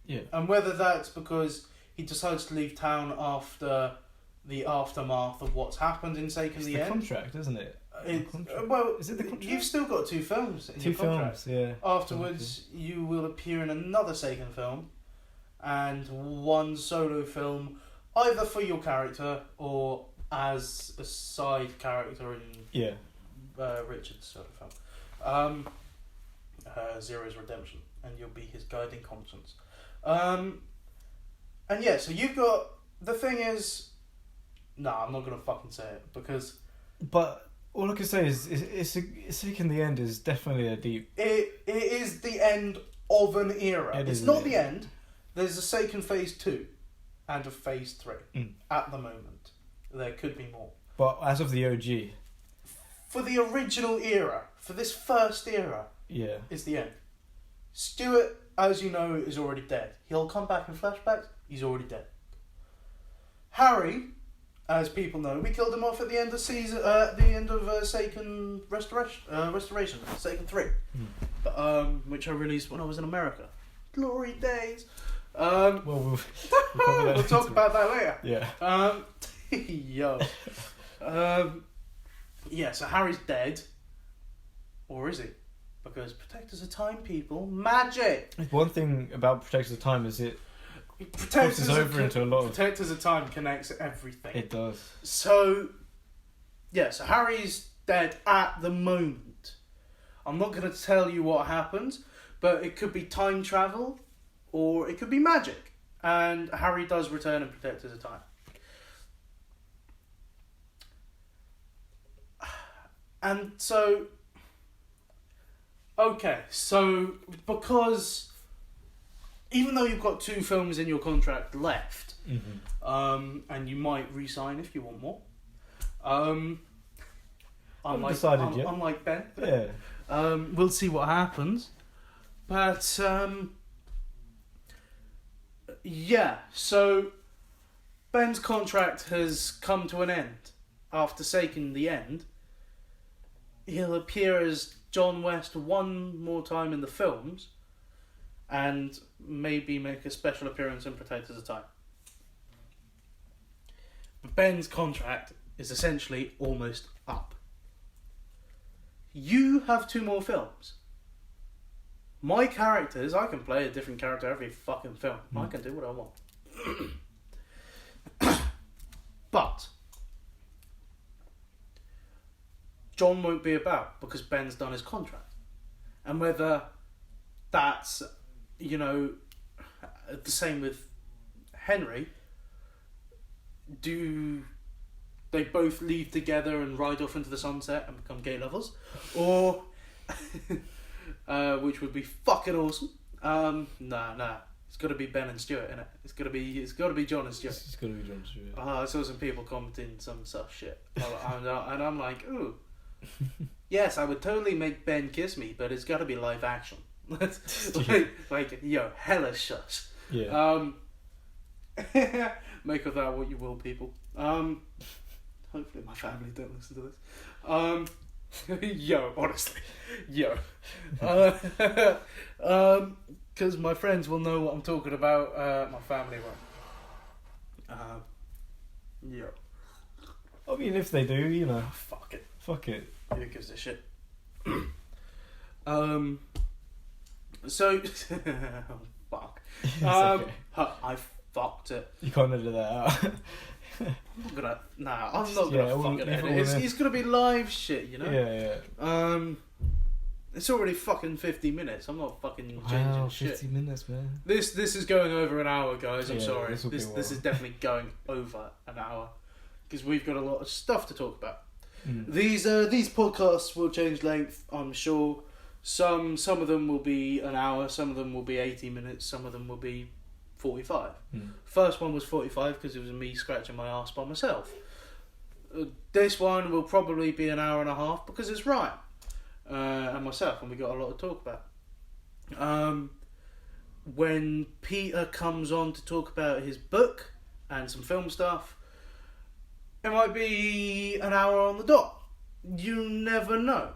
Yeah. And whether that's because he decides to leave town after the aftermath of what's happened in Sake in the End. Contract, isn't it? Well, is it the contract? You've still got 2 films in your contract. 2 films, yeah. Afterwards, you will appear in another Seiken film and 1 solo film, either for your character or as a side character in Richard's solo film. Zero's Redemption, and you'll be his guiding conscience. And yeah, so you've got... The thing is... I'm not going to fucking say it, because... But all I can say is Sake in the End is definitely a deep... It is the end of an era. It's not the end. There's a Seiken Phase 2 and a Phase 3 at the moment. There could be more. But as of the OG... For the original era, for this first era, is the end. Stuart, as you know, is already dead. He'll come back in flashbacks. He's already dead. Harry, as people know, we killed him off at the end of season, the end of Seiken Restoration, Seiken 3, which I released when I was in America. Glory days. We'll talk about that later. Yeah. Yo. Yeah, so Harry's dead. Or is he? Because Protectors of Time, people, magic! One thing about Protectors of Time is it crosses over into a lot of... Protectors of Time connects everything. It does. So, yeah, so Harry's dead at the moment. I'm not going to tell you what happens, but it could be time travel, or it could be magic. And Harry does return in Protectors of Time. And so... Okay, so because even though you've got 2 films in your contract left, and you might re-sign if you want more, unlike Ben, we'll see what happens. But so Ben's contract has come to an end after Seiken the End. He'll appear as John West 1 more time in the films, and maybe make a special appearance in Protectors of Time. But Ben's contract is essentially almost up. You have 2 more films. My characters, I can play a different character every fucking film. I can do what I want. But John won't be about because Ben's done his contract. And whether that's, the same with Henry, do they both leave together and ride off into the sunset and become gay lovers? Or, which would be fucking awesome. Nah. It's got to be Ben and Stuart, innit? It's got to be John and Stuart. It's got to be John and Stuart. I saw some people commenting some such shit. And I'm like, ooh. Yes, I would totally make Ben kiss me, but it's got to be live action. Hella shush. Yeah. Make of that what you will, people. Hopefully my family don't listen to this. Honestly. Because my friends will know what I'm talking about. My family won't. I mean, if they do, Fuck it. Who gives a shit? So, fuck. Okay. I fucked it. You can't edit that out. I'm not gonna fucking edit. It's gonna be live shit, Yeah. It's already fucking 50 minutes. I'm not fucking changing shit. 50 minutes, man. This is going over an hour, guys. I'm sorry. This is definitely going over an hour. because we've got a lot of stuff to talk about. Mm. These podcasts will change length, I'm sure. Some of them will be an hour, some of them will be 80 minutes, some of them will be 45. First one was 45 because it was me scratching my arse by myself. This one will probably be an hour and a half because it's Ryan and myself, and we got a lot to talk about. When Peter comes on to talk about his book and some film stuff, it might be an hour on the dot. You never know.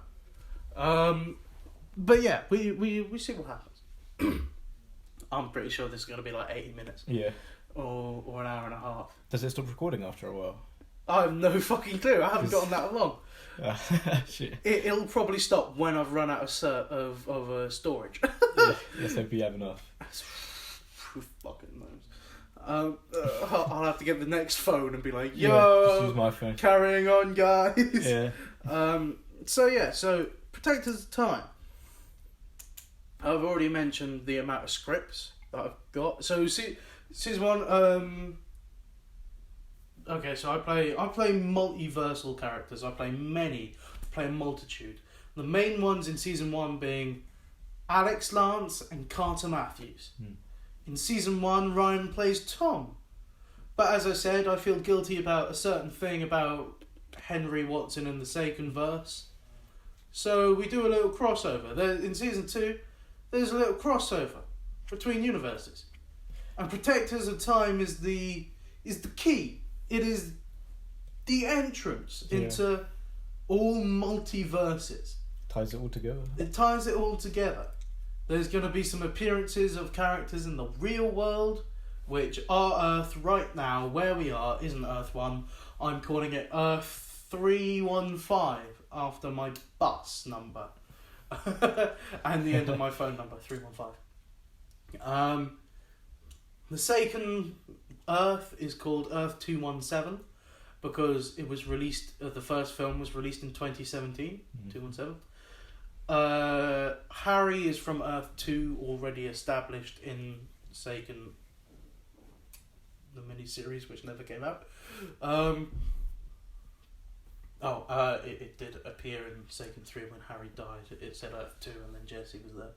But yeah, we see what happens. I'm pretty sure this is going to be like 80 minutes. Yeah. Or an hour and a half. Does it stop recording after a while? I have no fucking clue. I haven't gotten that long. Shit. It'll probably stop when I've run out of storage. Yeah, let's hope you have enough. Who fucking knows? I'll have to get the next phone and be like, yo, yeah, use my phone. Carrying on, guys. Yeah. So Protectors of Time. I've already mentioned the amount of scripts that I've got. So season one. Okay, so I play multiversal characters. I play a multitude. The main ones in season one being Alex Lance and Carter Matthews. In season one, Ryan plays Tom. But as I said, I feel guilty about a certain thing about Henry Watson in the second verse. So we do a little crossover. In season 2, there's a little crossover between universes. And Protectors of Time is the key. It is the entrance into all multiverses. Ties it all together. It ties it all together. There's going to be some appearances of characters in the real world, which our Earth right now, where we are, isn't Earth 1. I'm calling it Earth 315 after my bus number. And the end of my phone number, 315. The second Earth is called Earth 217 because it was released, the first film was released in 2017, 217. Harry is from Earth 2, already established in Seiken, the miniseries, which never came out. It did appear in Seiken 3 when Harry died. It said Earth 2 and then Jesse was there.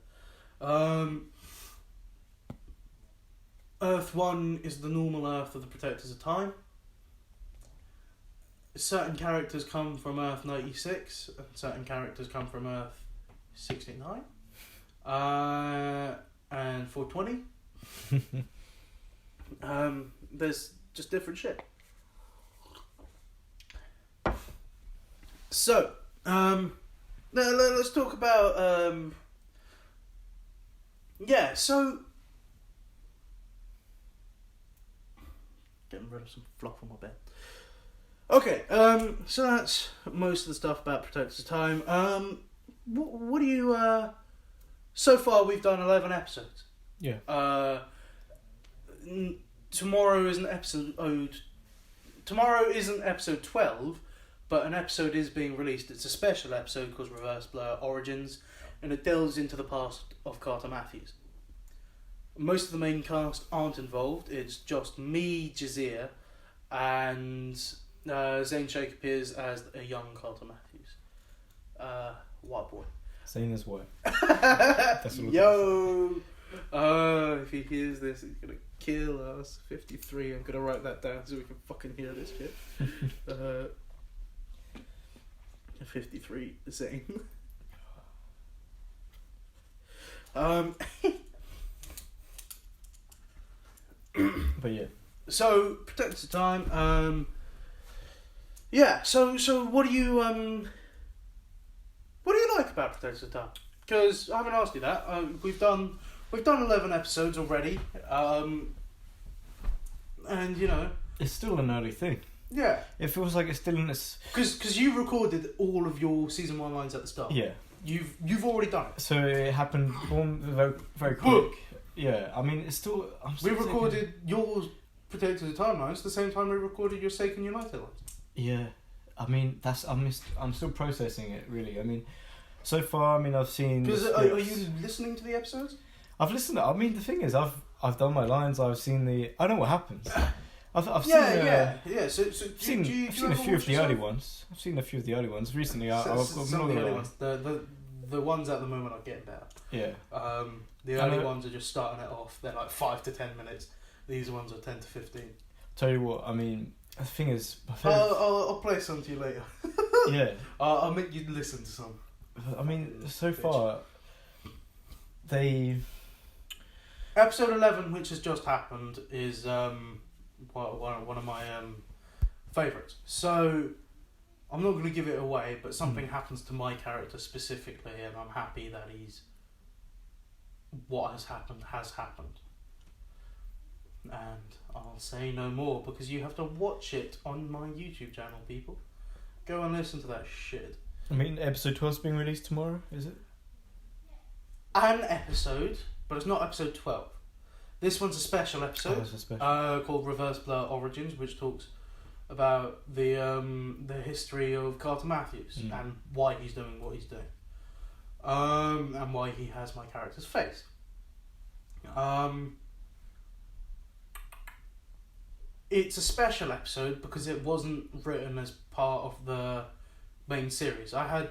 Earth 1 is the normal Earth of the Protectors of Time. Certain characters come from Earth 96 and certain characters come from Earth 69 and 420. There's just different shit. So, let's talk about so getting rid of some fluff on my bed. Okay, so that's most of the stuff about Protectors of Time. What do you... so far we've done 11 episodes. Yeah. Tomorrow isn't episode 12, but an episode is being released. It's a special episode called Reverse Blur Origins, and it delves into the past of Carter Matthews. Most of the main cast aren't involved. It's just me, Jazir, and Zane Shake appears as a young Carter Matthews. White boy. Same as what? That's what Yo! If he hears this, he's gonna kill us. 53. I'm gonna write that down so we can fucking hear this shit. 53. Zane. But yeah. So Protectors of Time. So what do you like about Protectors of Time? Because I haven't asked you that. We've done 11 episodes already. And you know, it's still an early thing. Yeah. It feels like it's still in this. Because you recorded all of your season 1 lines at the start. Yeah. You've already done it. So it happened very, very quick. Yeah, I mean, it's still... We recorded your Protectors of Time lines the same time we recorded your Seiken United lines. Yeah, I mean, I'm still processing it, really. I mean, so far, I've seen... Because are you listening to the episodes? I've listened. I mean, the thing is, I've done my lines, I've seen I know what happens. I've yeah. So I've seen a few of the early ones. I've seen a few of the early ones recently. Some of the early ones. The ones at the moment are getting better. Yeah. The early ones are just starting it off. They're like 5 to 10 minutes. These ones are 10 to 15. Tell you what, I mean, the thing is, I'll play some to you later. Yeah. I'll make you listen to some. I mean, so far, Episode 11, which has just happened, is one of my favourites. So, I'm not going to give it away, but something happens to my character specifically, and I'm happy that what has happened has happened. And I'll say no more, because you have to watch it on my YouTube channel, people. Go and listen to that shit. I mean, episode 12 is being released tomorrow, is it? An episode, but it's not episode 12. This one's a special episode. It's a special. Called Reverse Blur Origins, which talks about the history of Carter Matthews and why he's doing what he's doing, and why he has my character's face. It's a special episode because it wasn't written as part of the main series. I had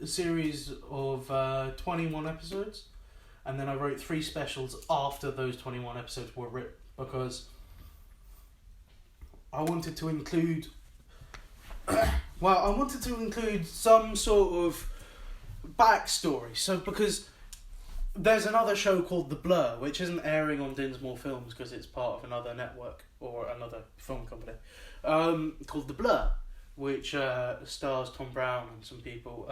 a series of 21 episodes, and then I wrote 3 specials after those 21 episodes were written, because I wanted to include some sort of backstory. So, because there's another show called The Blur, which isn't airing on Dinsmore Films because it's part of another network or another film company, called The Blur, which stars Tom Brown and some people,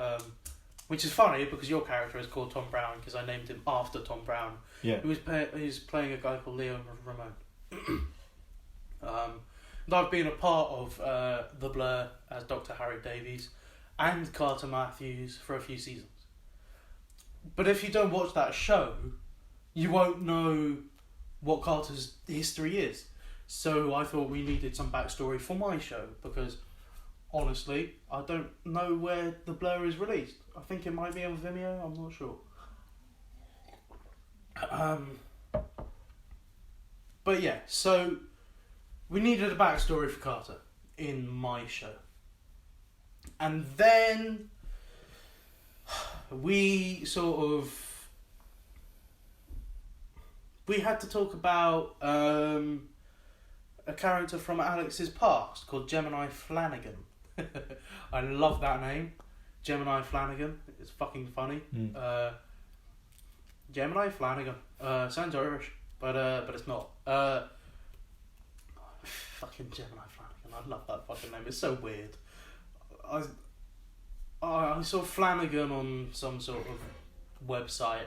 which is funny because your character is called Tom Brown because I named him after Tom Brown, who's playing a guy called Leo Ramone. And I've been a part of The Blur as Dr. Harry Davies and Carter Matthews for a few seasons. But if you don't watch that show, you won't know what Carter's history is. So I thought we needed some backstory for my show, because honestly, I don't know where The Blur is released. I think it might be on Vimeo, I'm not sure. But yeah, so we needed a backstory for Carter in my show. And then we had to talk about a character from Alex's past called Gemini Flanagan. I love that name, Gemini Flanagan. It's fucking funny. Gemini Flanagan sounds Irish, but it's not. Fucking Gemini Flanagan. I love that fucking name. It's so weird. I saw Flanagan on some sort of website,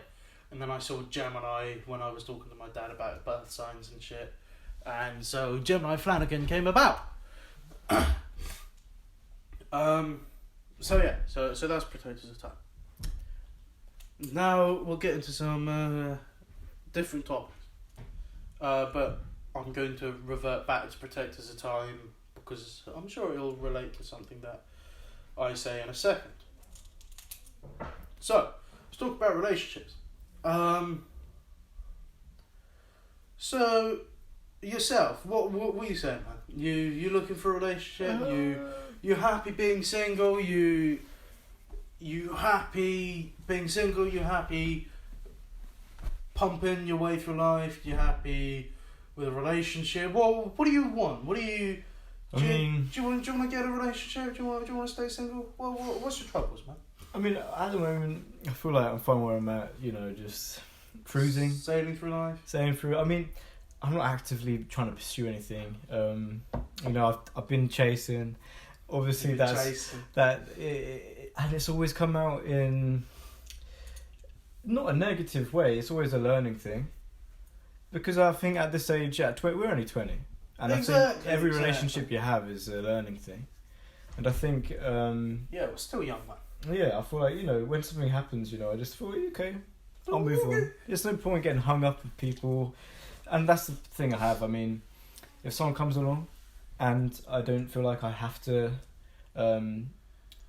and then I saw Gemini when I was talking to my dad about birth signs and shit, and so Gemini Flanagan came about. So that's Potatoes of Time. Now we'll get into some different topics, but I'm going to revert back to Protectors of Time because I'm sure it'll relate to something that I say in a second. So let's talk about relationships. So yourself, what were you saying, man? You looking for a relationship? You happy being single? You happy being single? You happy pumping your way through life? You happy with a relationship? Well, what do you want? What do you? Do you want to get a relationship? Do you want to stay single? Well, what's your troubles, man? I mean, at the moment, I feel like I'm fine where I'm at. You know, just cruising, sailing through life. I mean, I'm not actively trying to pursue anything. You know, I've been chasing. Obviously, and it's always come out in not a negative way. It's always a learning thing, because I think at this age, we're only 20, and I think every relationship you have is a learning thing. And I think we're still young, man. Yeah, I feel like, you know, when something happens, you know, I just feel okay, I'll move on. There's no point getting hung up with people, and that's the thing I have. I mean, if someone comes along and I don't feel like I have to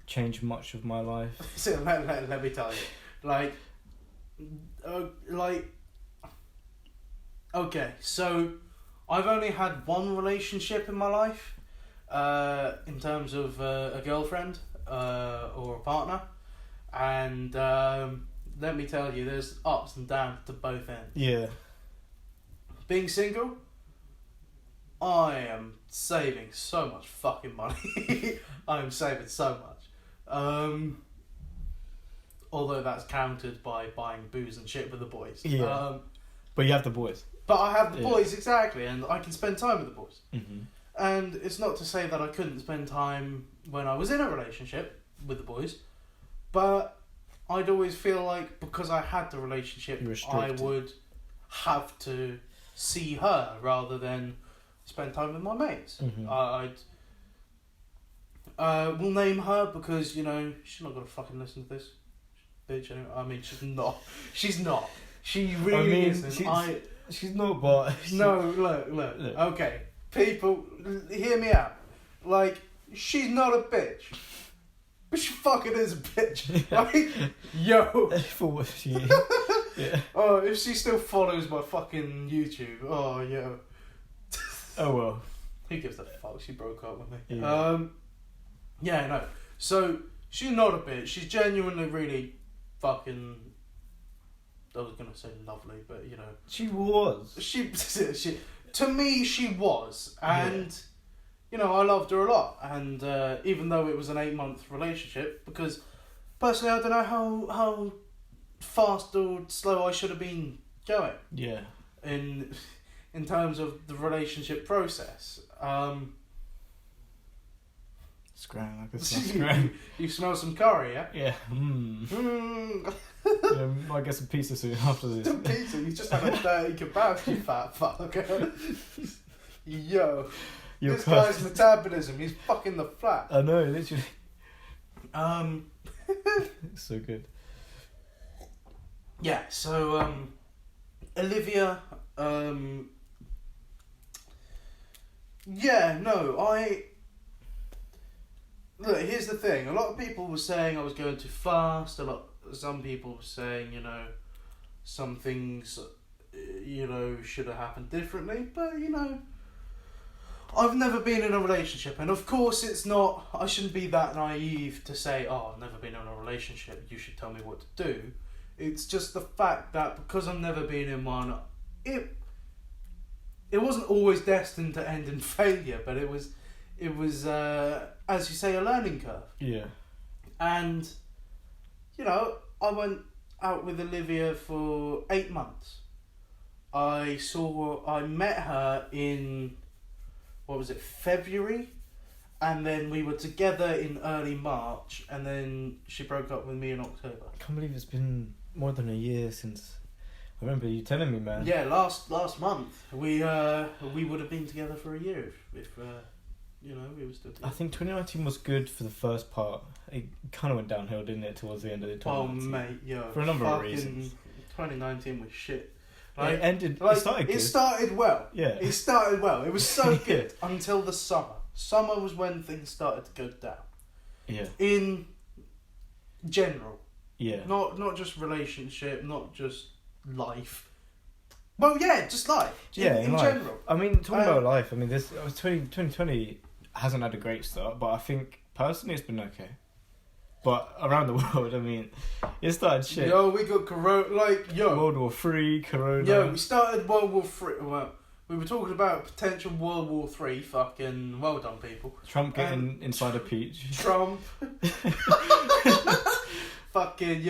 change much of my life. So let me tell you, okay, so I've only had one relationship in my life, in terms of a girlfriend or a partner, and let me tell you, there's ups and downs to both ends. Yeah. Being single, I am saving so much fucking money. I am saving so much. Although that's countered by buying booze and shit with the boys. Yeah. But you have the boys. But I have the boys, exactly, and I can spend time with the boys. Mm-hmm. And it's not to say that I couldn't spend time when I was in a relationship with the boys, but I'd always feel like because I had the relationship, I would have to see her rather than spend time with my mates. Mm-hmm. We'll name her because, you know, she's not going to fucking listen to this bitch. I mean, she's not. She's not. She really isn't. She's not, but... No, look. Okay, people, hear me out. Like, she's not a bitch. But she fucking is a bitch. Yeah. Like, yo. For what she is. Yeah. Oh, if she still follows my fucking YouTube, oh, yo. Oh, well. Who gives a fuck? She broke up with me. Yeah. Yeah, no. So, she's not a bitch. She's genuinely really fucking... I was going to say lovely, but, you know... She was. She to me, she was. And, you know, I loved her a lot. And even though it was an 8-month relationship, because, personally, I don't know how fast or slow I should have been going. Yeah. In terms of the relationship process. Scram, I could smell scram. You smell some curry, yeah? Yeah. I get some pizza soon after this. Some pizza? You just had a dirty kebab, you fat fuck. Yo. This guy's metabolism, he's fucking the flat. I know, literally. It's so good. Yeah, so, Olivia, yeah, no, look, here's the thing. A lot of people were saying I was going too fast. Some people were saying, you know, some things, you know, should have happened differently. But, you know, I've never been in a relationship. And, of course, it's not... I shouldn't be that naive to say, oh, I've never been in a relationship. You should tell me what to do. It's just the fact that because I've never been in one, it wasn't always destined to end in failure. But it was, as you say, a learning curve. Yeah. And, you know, I went out with Olivia for 8 months. I met her in, February? And then we were together in early March, and then she broke up with me in October. I can't believe it's been more than a year since... I remember you telling me, man. Yeah, last month. We would have been together for a year if you know, we were still together. I think 2019 was good for the first part. It kind of went downhill, didn't it, towards the end of the 2019? Oh, mate, yo. For a number of reasons. 2019 was shit. Like, it started good. It started well. Yeah. It started well. It was so good until the summer. Summer was when things started to go down. Yeah. In general. Yeah. Not just relationship, not just life. Well, yeah, just life. In general. I mean, talking about life, I mean, 2020 hasn't had a great start, but I think personally it's been okay. But around the world, I mean, it started shit. Yo, we got Corona, World War 3, Corona. Yo, we started World War 3. Well, we were talking about potential World War 3. Fucking well done, people. Trump getting inside a peach. Trump. Fucking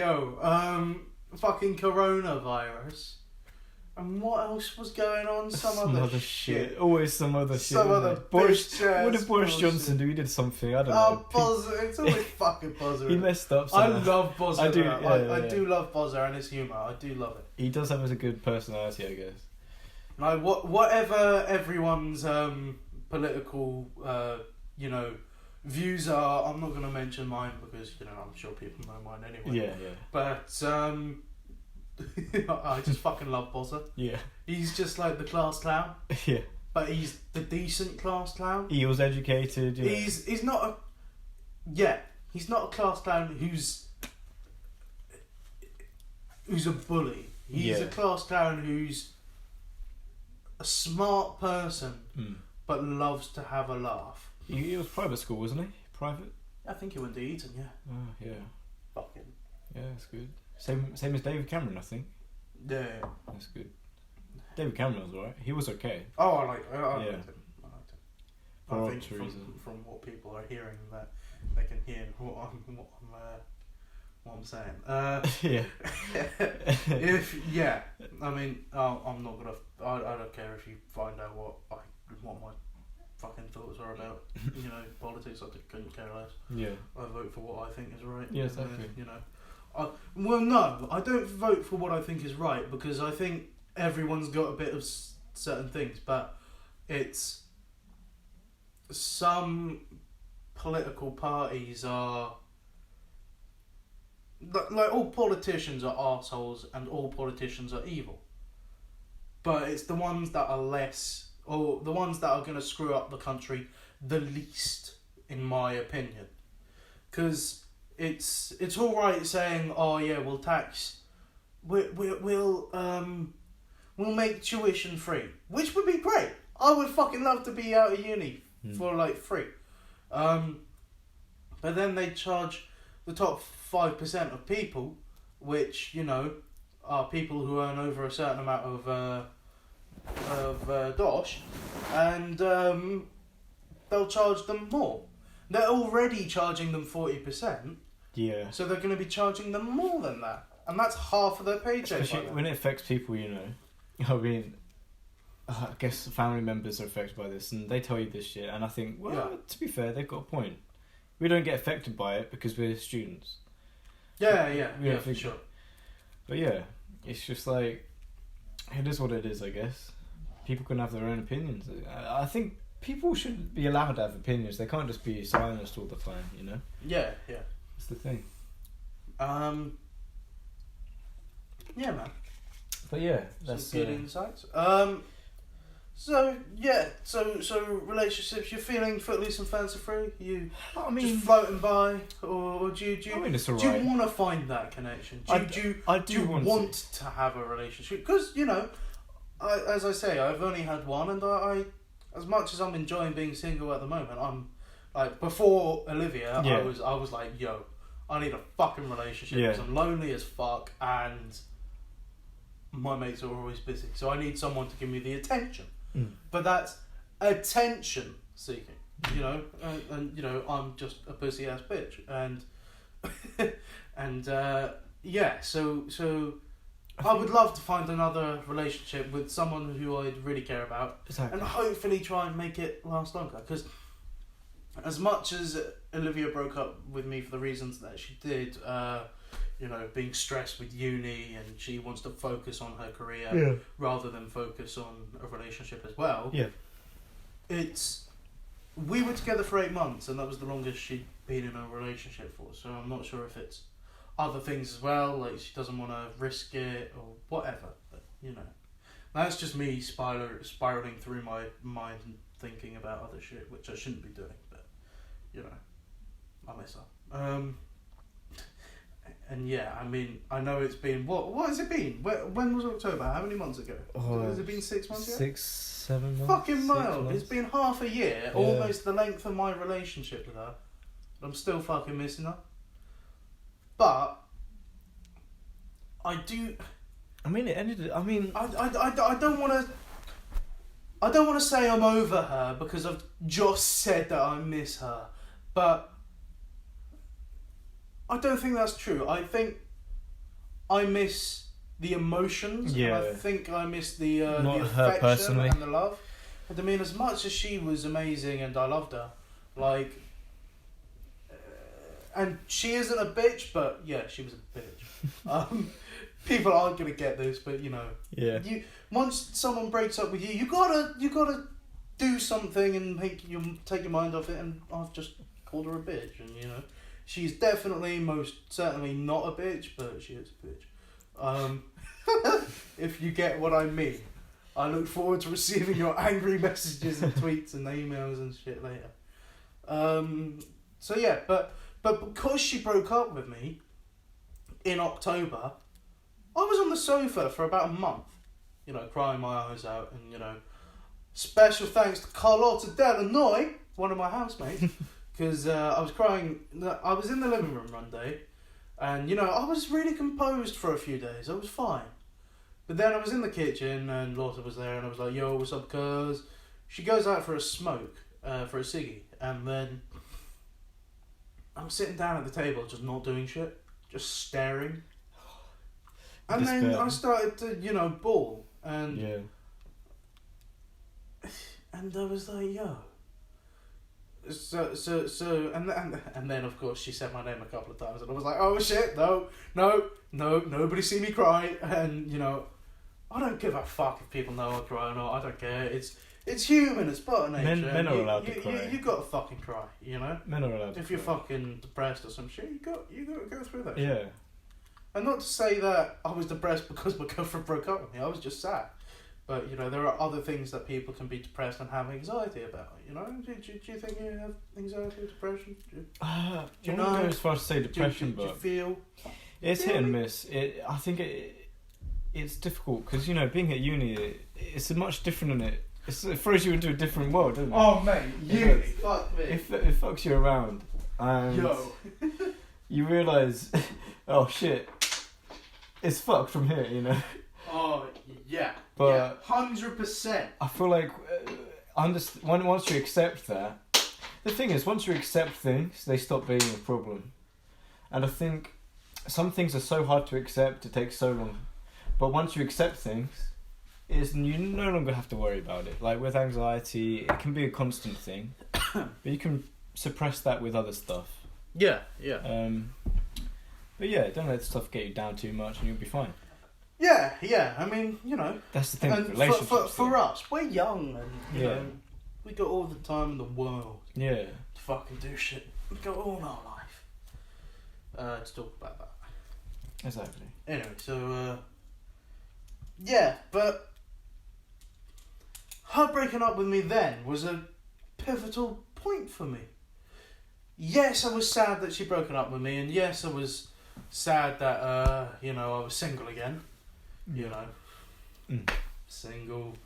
fucking coronavirus. And what else was going on? Some other shit. Always some other shit. Some other Boris. What did Boris Johnson do? He did something. I don't know. Bozza. It's always fucking Bozza. He messed up. I love Bozza. I do. I do love Bozza and his humour. I do love it. He does have a good personality, I guess. Like whatever everyone's political, views are. I'm not going to mention mine because I'm sure people know mine anyway. Yeah. But I just fucking love Bozza. Yeah. He's just like the class clown. Yeah. But he's the decent class clown. He was educated. Yeah. He's not a class clown who's a bully. He's a class clown who's a smart person, but loves to have a laugh. He was private school, wasn't he? Private? I think he went to Eton, yeah. Oh, yeah. Fucking. Yeah, that's good. Same as David Cameron, I think. Yeah. That's good. David Cameron was alright. He was okay. Oh, I liked him. I think from what people are hearing that they can hear what I'm saying. I mean, I'm not gonna. I don't care if you find out what my fucking thoughts are about. Politics. I couldn't care less. Yeah. I vote for what I think is right. Yeah, exactly. Well, no, I don't vote for what I think is right because I think everyone's got a bit of certain things, but it's some political parties are like all politicians are arseholes and all politicians are evil, but it's the ones that are less, or the ones that are going to screw up the country the least, in my opinion, because it's all right saying, oh yeah, we'll make tuition free, which would be great. I would fucking love to be out of uni for like free. But then they charge the top 5% of people, which are people who earn over a certain amount of dosh, and they'll charge them more. They're already charging them 40%. Yeah. So they're going to be charging them more than that, and that's half of their paycheck. Especially when it affects people, I mean, I guess family members are affected by this, and they tell you this shit, and I think, well, to be fair, they've got a point. We don't get affected by it because we're students. Yeah, for sure. But yeah, it's just like, it is what it is, I guess. People can have their own opinions. I think people should be allowed to have opinions. They can't just be silenced all the time, Yeah. That's the thing. Yeah, man. But yeah, that's some good insights. So relationships. You're feeling footloose and fancy free. Just floating by, or do you? I mean, it's alright. Do you want to find that connection? Do you want to have a relationship? Because as I say, I've only had one, and I, as much as I'm enjoying being single at the moment, I'm like, before Olivia, I was like, yo, I need a fucking relationship because I'm lonely as fuck and my mates are always busy, so I need someone to give me the attention. But that's attention seeking, and I'm just a pussy ass bitch, so I would love to find another relationship with someone who I really care about, and hopefully try and make it last longer. Because as much as Olivia broke up with me for the reasons that she did, being stressed with uni, and she wants to focus on her career rather than focus on a relationship as well. Yeah. We were together for 8 months, and that was the longest she'd been in a relationship for. So I'm not sure if it's other things as well, like she doesn't want to risk it or whatever. But that's just me spiraling through my mind and thinking about other shit, which I shouldn't be doing. But I miss her. And I mean, I know it's been what has it been? When was October? How many months ago? Has it been 6 months yet? 6, 7 months. Fucking mild. It's been half a year, almost the length of my relationship with her. I'm still fucking missing her. But I do. I mean, it ended. I mean, I don't want to. I don't want to say I'm over her because I've just said that I miss her, but I don't think that's true. I think I miss the emotions. Yeah. And I think I miss the Not the her affection personally. and the love. But I mean, as much as she was amazing and I loved her, like, and she isn't a bitch, but yeah, she was a bitch. People aren't gonna get this, but Yeah. Once someone breaks up with you, you gotta do something and take your mind off it. And I've just called her a bitch, and she's definitely, most certainly not a bitch, but she is a bitch. If you get what I mean. I look forward to receiving your angry messages and tweets and emails and shit later. So yeah, but because she broke up with me in October, I was on the sofa for about a month, crying my eyes out, and Special thanks to Carlotta Delanoy, one of my housemates, because I was crying. I was in the living room one day, and I was really composed for a few days. I was fine. But then I was in the kitchen and Lotta was there and I was like, yo, what's up, cuz? She goes out for a smoke, for a ciggy, and then I'm sitting down at the table just not doing shit, just staring. And then I started to, bawl, and and I was like, yo. So and then of course she said my name a couple of times and I was like, oh shit, no, nobody see me cry, and I don't give a fuck if people know I cry or not. I don't care. It's human. It's part of nature. Men are allowed to cry. You gotta fucking cry. Men are allowed to if you're fucking depressed or some shit, you got to go through that. Yeah. Shit. And not to say that I was depressed because my girlfriend broke up with me. I was just sad. But there are other things that people can be depressed and have anxiety about. Do you think you have anxiety or depression? Do you know? I wouldn't go as far as to say depression, do you feel? It's hit and miss. I think it's difficult because being at uni, it's much different in it. It throws you into a different world, doesn't it? Oh mate, uni, fuck me. It fucks you around, and you realise, oh shit, it's fucked from here, Oh yeah, but 100%. I feel like once you accept that, the thing is, once you accept things, they stop being a problem, and I think some things are so hard to accept, it takes so long. But once you accept things, you no longer have to worry about it. Like with anxiety, it can be a constant thing, but you can suppress that with other stuff. Yeah. But yeah, don't let stuff get you down too much, and you'll be fine. Yeah. I mean, that's the thing. And with relationships, for us, we're young, and we got all the time in the world. Yeah. To fucking do shit. We got all our life. To talk about that. Exactly. Anyway, so but her breaking up with me then was a pivotal point for me. Yes, I was sad that she broken up with me, and yes, I was sad that I was single again. Single.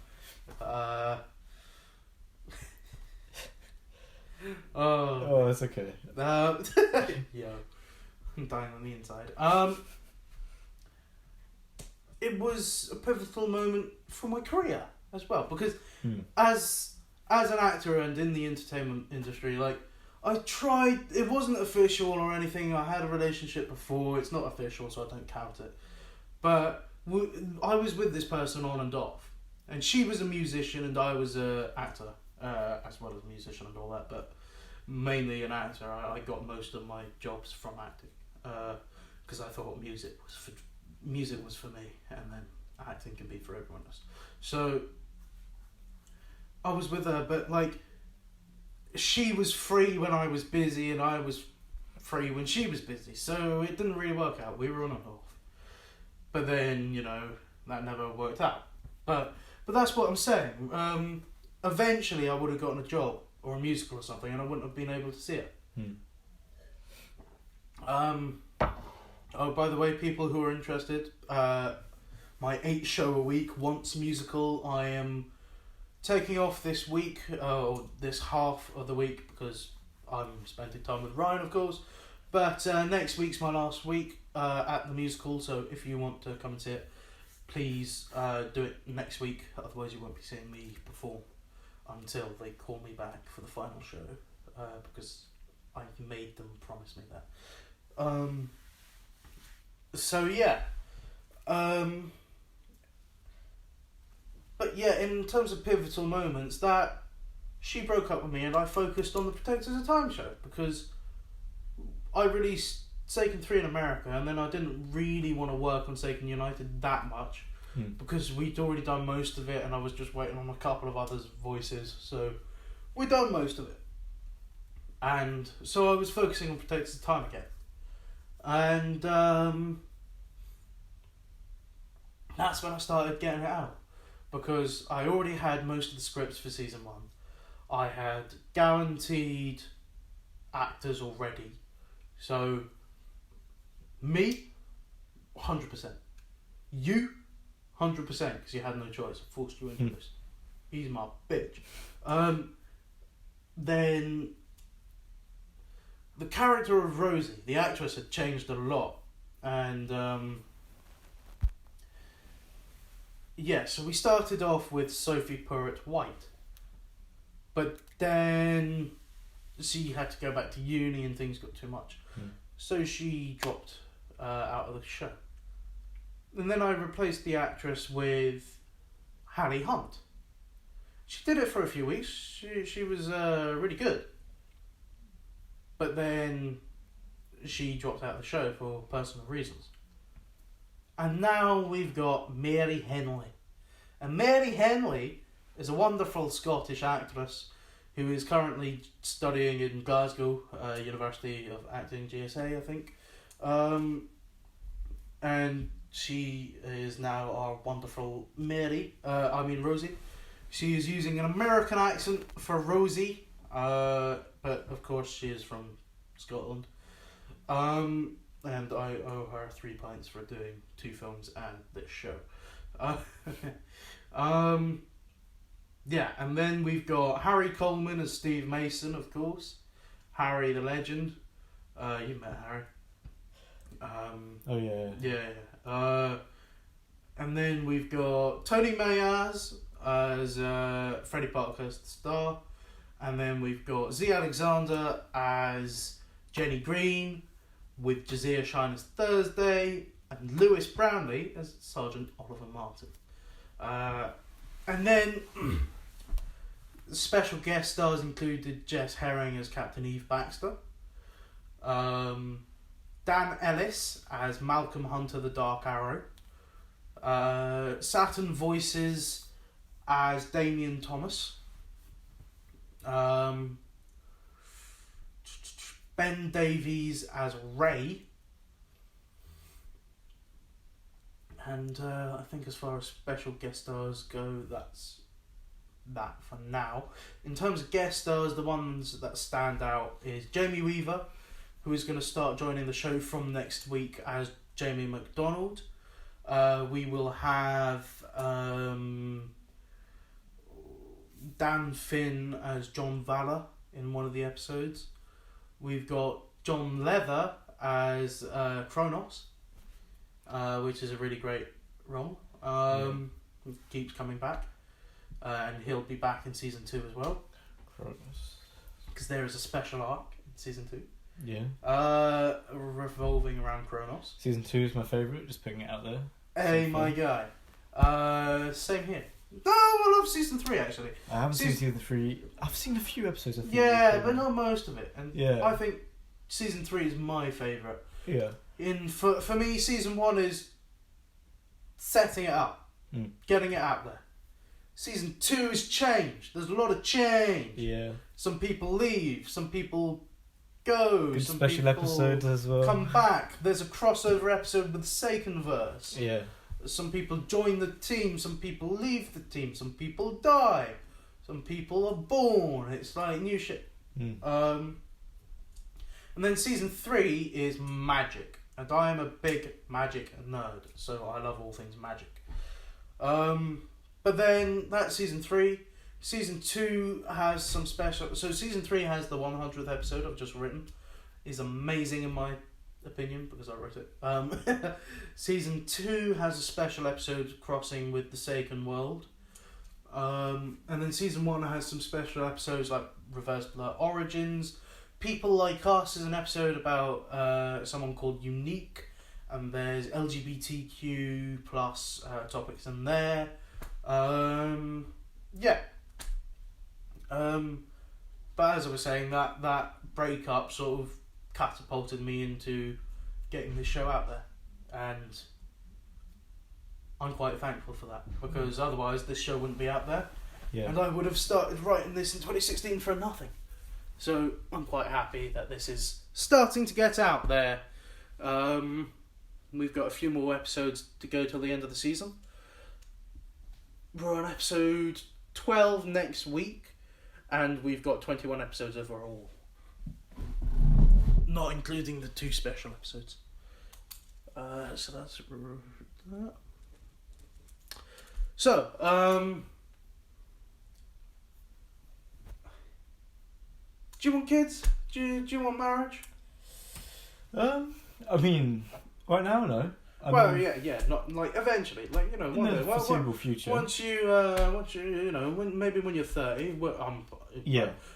Oh, it's okay. Yo, I'm dying on the inside. It was a pivotal moment for my career as well, because as an actor and in the entertainment industry, like, I tried. It wasn't official or anything. I had a relationship before. It's not official, so I don't count it. But I was with this person on and off, and she was a musician and I was a actor, as well as a musician and all that. But mainly an actor. I got most of my jobs from acting, because I thought music was for me, and then acting can be for everyone else. So I was with her, but like, she was free when I was busy, and I was free when she was busy. So it didn't really work out. We were on and off. But then, that never worked out. But that's what I'm saying. Eventually I would have gotten a job or a musical or something, and I wouldn't have been able to see it. Oh, by the way, people who are interested, my 8-show-a-week once musical, I am taking off this week, or this half of the week, because I'm spending time with Ryan, of course. But next week's my last week at the musical, so if you want to come and see it, please do it next week. Otherwise you won't be seeing me perform until they call me back for the final show, because I made them promise me that. So yeah. But yeah, in terms of pivotal moments, that she broke up with me and I focused on the Protectors of Time show, because I released Seiken 3 in America, and then I didn't really want to work on Seiken United that much, because we'd already done most of it and I was just waiting on a couple of others' voices, so we'd done most of it. And so I was focusing on Protectors of Time again. And that's when I started getting it out, because I already had most of the scripts for season 1. I had guaranteed actors already. So, me, 100%. You, 100%, because you had no choice. I forced you into this. he's my bitch. Then the character of Rosie, the actress, had changed a lot, and so we started off with Sophie Purrett-White, but then she had to go back to uni and things got too much, so she dropped out of the show. And then I replaced the actress with Hallie Hunt. She did it for a few weeks. She was really good. But then she dropped out of the show for personal reasons. And now we've got Mary Henley. And Mary Henley is a wonderful Scottish actress who is currently studying in Glasgow, University of Acting, GSA, I think. And she is now our wonderful Rosie. She is using an American accent for Rosie, but of course she is from Scotland. And I owe her 3 pints for doing 2 films and this show. And then we've got Harry Coleman as Steve Mason, of course. Harry the legend. You met Harry. And then we've got Tony Mayaz as Freddie Parkhurst, the star. And then we've got Z. Alexander as Jenny Green, with Jazia Shine as Thursday, and Lewis Brownlee as Sergeant Oliver Martin. And then special guest stars included Jess Herring as Captain Eve Baxter, Dan Ellis as Malcolm Hunter the Dark Arrow, Saturn Voices as Damien Thomas, Ben Davies as Ray, and I think as far as special guest stars go, that's that for now. In terms of guest stars, the ones that stand out is Jamie Weaver, who is going to start joining the show from next week as Jamie McDonald. We will have Dan Finn as John Valor in one of the episodes. We've got John Leather as Kronos, which is a really great role. He keeps coming back, and he'll be back in season 2 as well. Kronos, because there is a special arc in season 2. Yeah. Revolving around Kronos. Season 2 is my favourite, just putting it out there. Hey, my guy. Same here. No, I love season 3 actually. I haven't seen season 3. I've seen a few episodes, I think. Yeah, but not most of it. And I think season 3 is my favourite. Yeah. For me, season 1 is setting it up, getting it out there. Season 2 is change. There's a lot of change. Yeah. Some people leave. Some people go. Good some special people episodes as well. Come back. There's a crossover episode with the Sakenverse. Yeah. Some people join the team. Some people leave the team. Some people die. Some people are born. It's like new shit. And then season 3 is magic, and I am a big magic nerd, so I love all things magic. But then that's season 3. Season 2 has some special. So season 3 has the 100th episode I've just written. Is amazing in my opinion because I wrote it. Season 2 has a special episode crossing with the Seiken world. And then season 1 has some special episodes like Reverse Blur Origins. People Like Us is an episode about someone called Unique, and there's LGBTQ plus topics in there. But as I was saying, that breakup sort of catapulted me into getting this show out there, and I'm quite thankful for that, because otherwise this show wouldn't be out there, and I would have started writing this in 2016 for nothing. So I'm quite happy that this is starting to get out there. We've got a few more episodes to go till the end of the season. We're on episode 12 next week, and we've got 21 episodes overall, not including the 2 special episodes. So that's Do you want kids? Do you want marriage? I mean, right now, no. Yeah, not like eventually, like you know, In one the day, foreseeable future. Once you, you know, maybe when you're 30. Well,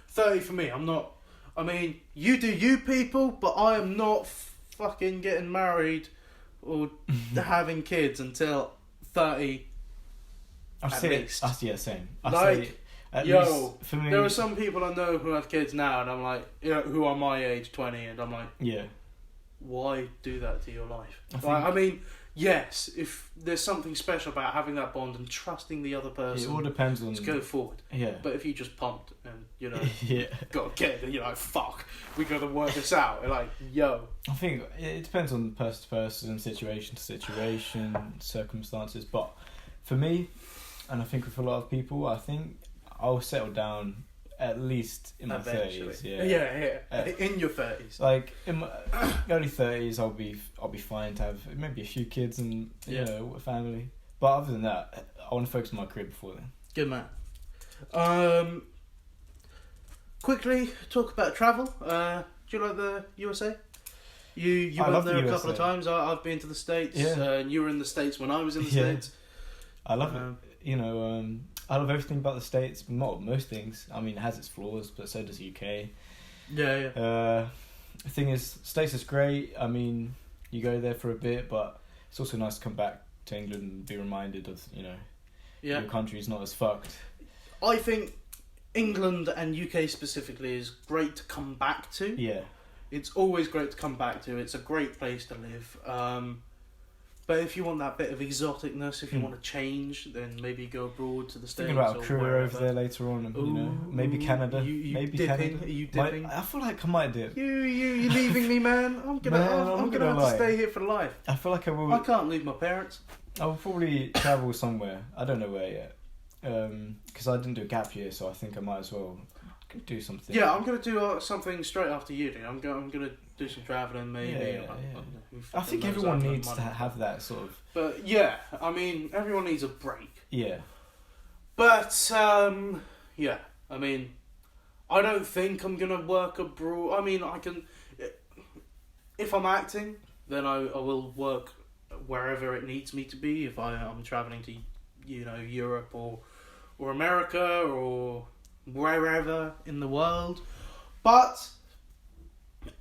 30 for me. I'm not. I mean, you do you people, but I am not fucking getting married or having kids until 30. At least. Same. Yo, for me, there are some people I know who have kids now, and I'm like, you know, who are my age, 20, and I'm like, yeah. Why do that to your life? I mean, yes, if there's something special about having that bond and trusting the other person, it all depends on to go forward. Yeah. But if you just pumped and you know, yeah, got a kid, and you're like, fuck, we got to work this out. You're like, yo. I think it depends on person to person, situation to situation, circumstances. But for me, and I think with a lot of people, I think I'll settle down at least in my 30s. Yeah. In your 30s. Like in my early 30s, I'll be fine to have maybe a few kids and you know, a family. But other than that, I want to focus on my career before then. Good man. Quickly talk about travel. Do you like the USA? You went there a couple of times. I've been to the States. Yeah. And you were in the States when I was in the States. I love it. You know, I love everything about the States. Not most things. I mean, it has its flaws, but so does the UK. Yeah. The thing is, States is great. I mean, you go there for a bit, but it's also nice to come back to England and be reminded of, you know, your country's not as fucked. I think England and UK specifically is great to come back to. Yeah. It's always great to come back to. It's a great place to live. But if you want that bit of exoticness, if you want to change, then maybe go abroad to the States. Thinking about a career over there later on, you know, maybe Canada. Maybe dipping? Canada. Are you dipping? I feel like I might dip. You leaving me, man? I'm gonna have to stay here for life. I feel like I will. I can't leave my parents. I will probably travel somewhere. I don't know where yet. Because I didn't do a gap year, so I think I might as well do something. Yeah, I'm gonna do something straight after uni. I'm gonna do some travelling, maybe. I think everyone needs to have that sort of. But yeah, I mean, everyone needs a break. Yeah. But yeah, I mean, I don't think I'm gonna work abroad. I mean, I can. If I'm acting, then I will work wherever it needs me to be. If I'm travelling to, you know, Europe or America or wherever in the world, but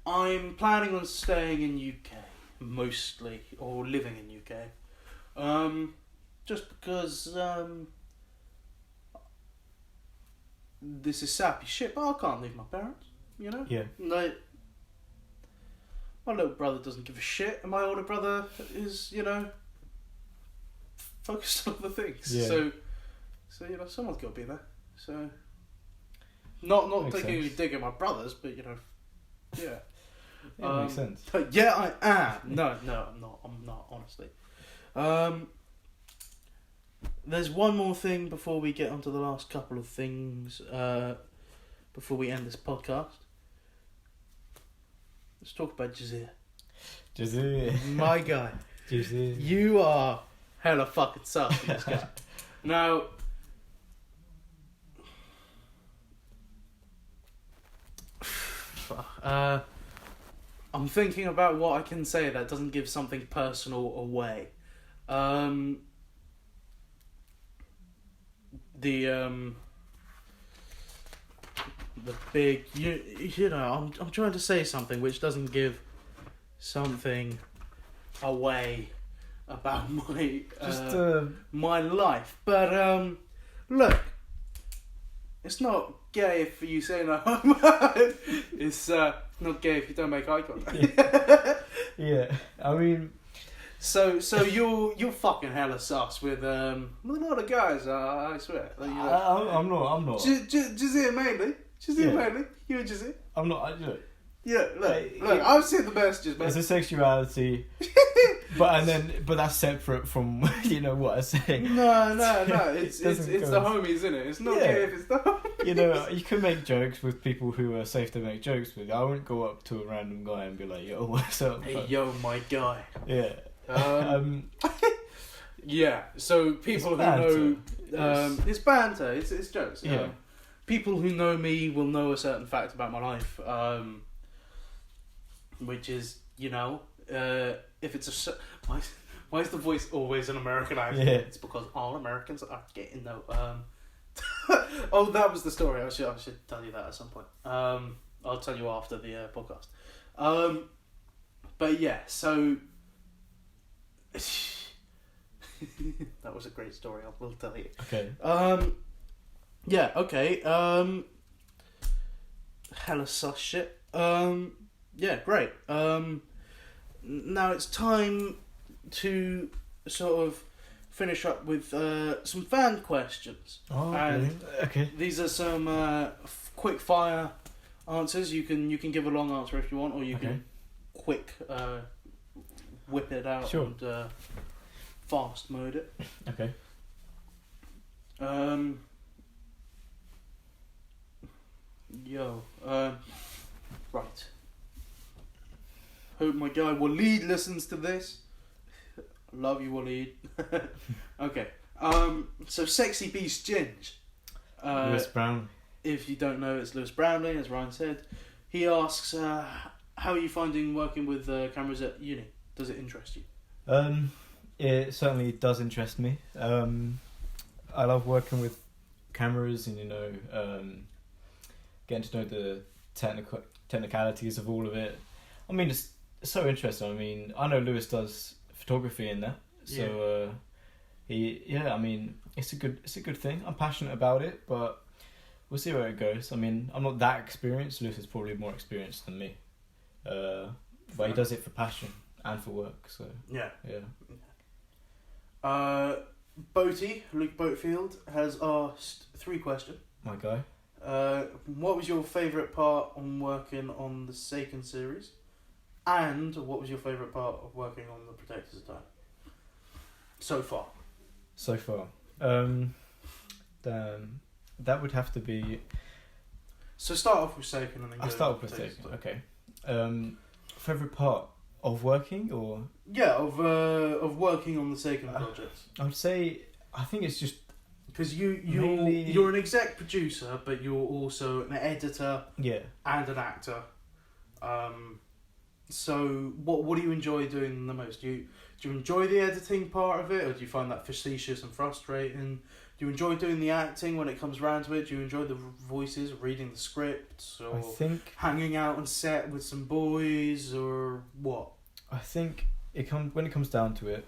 I'm planning on staying in UK mostly, or living in UK, just because this is sappy shit, but I can't leave my parents, you know? Yeah. Like, my little brother doesn't give a shit, and my older brother is, you know, focused on other things. Yeah. So you know, someone's got to be there. So, not makes taking sense. a dig at my brothers, but you know, yeah. Yeah, makes sense. But yeah, I am. No, I'm not. Honestly. There's one more thing before we get onto the last couple of things. Before we end this podcast, let's talk about Jazir. My guy. Jazir. You are hella fucking sus with this guy. Now, I'm thinking about what I can say that doesn't give something personal away. The big, you know, I'm trying to say something which doesn't give something away about my my life, but look, it's not gay if you say no. It's not gay if you don't make eye contact. Yeah, I mean, so you're fucking hella sus with a lot of guys. I swear. Like, you know. I'm not. Jazir mainly. Mainly. You and Jazir. I'm not. Look. Yeah, look. I've seen the messages, man. There's a sexuality, but that's separate from you know what I say. No. It's the homies, isn't it? It's not gay if it's the homies. You know, you can make jokes with people who are safe to make jokes with. I wouldn't go up to a random guy and be like, "Yo, what's up?" Hey, yo, my guy. Yeah. Yeah. So people who know, it's banter. It's jokes. Yeah. people who know me will know a certain fact about my life, which is, if it's why is the voice always an American accent? Yeah. It's because all Americans are getting the Oh, that was the story. I should tell you that at some point. I'll tell you after the podcast. But yeah, so that was a great story. I will tell you. Okay. Yeah. Okay. Hella sus shit. Yeah. Great. Now it's time to sort of finish up with some fan questions. Oh, and okay. These are some quick fire answers. You can give a long answer if you want, or you can quick whip it out and fast mode it. Okay. Right. Hope my guy Waleed listens to this. Love you, Waleed. Okay. So Sexy Beast Ginge. Lewis Brown. If you don't know, it's Lewis Brownlee, as Ryan said. He asks, how are you finding working with cameras at uni? Does it interest you? It certainly does interest me. I love working with cameras and, getting to know the technicalities of all of it. I mean, it's so interesting. I mean, I know Lewis does photography in that, so I mean, it's a good thing. I'm passionate about it, but we'll see where it goes. I mean, I'm not that experienced. Lewis is probably more experienced than me, but he does it for passion and for work. So yeah. Luke Boatfield has asked 3 questions. My guy. What was your favourite part on working on the Seiken series? And what was your favourite part of working on the Protectors of Time? So far. That would have to be... So start off with Seiken and then I'll start with Seiken, okay. Favourite part of working, or...? Yeah, of working on the Seiken projects. I would say, I think it's just... Because you're an exec producer, but you're also an editor and an actor. So what do you enjoy doing the most? Do you enjoy the editing part of it, or do you find that facetious and frustrating? Do you enjoy doing the acting when it comes round to it? Do you enjoy the voices, reading the scripts, or I think hanging out on set with some boys, or what? I think when it comes down to it,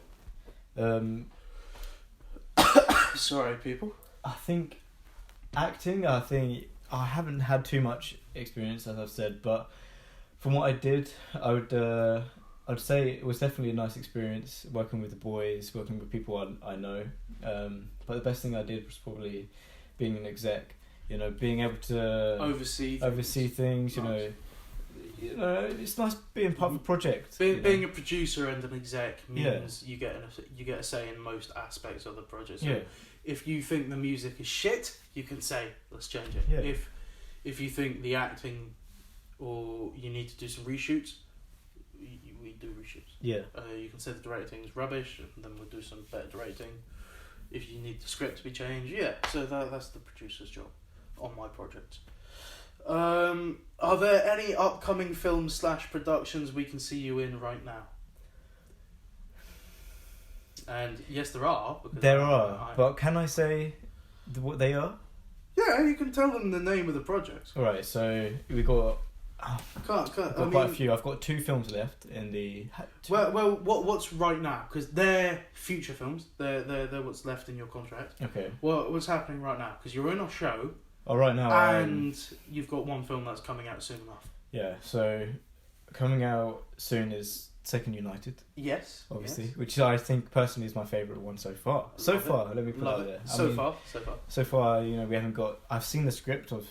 sorry, people. I think acting. I haven't had too much experience, as I've said, but from what I did, I'd say it was definitely a nice experience working with the boys, working with people I know. But the best thing I did was probably being an exec. Being able to oversee things. Nice. It's nice being part of a project. Being a producer and an exec means you get a say in most aspects of the project. So if you think the music is shit, you can say, let's change it. Yeah. If you think the acting or you need to do some reshoots, we do reshoots. Yeah. You can say the directing is rubbish, and then we'll do some better directing. If you need the script to be changed, so that's the producer's job on my project. Are there any upcoming films / productions we can see you in right now? And yes, there are. There are, but can I say what they are? Yeah, you can tell them the name of the project. Alright, so we got... quite a few. I've got 2 films left in the... What's right now? Because they're future films. They're what's left in your contract. Okay. What's happening right now? Because you're in a show. Oh, right now. And you've got 1 film that's coming out soon enough. Yeah, so coming out soon is Second United. Yes. Obviously, which I think personally is my favourite one so far. Let me put it out there. So far, we haven't got... I've seen the script of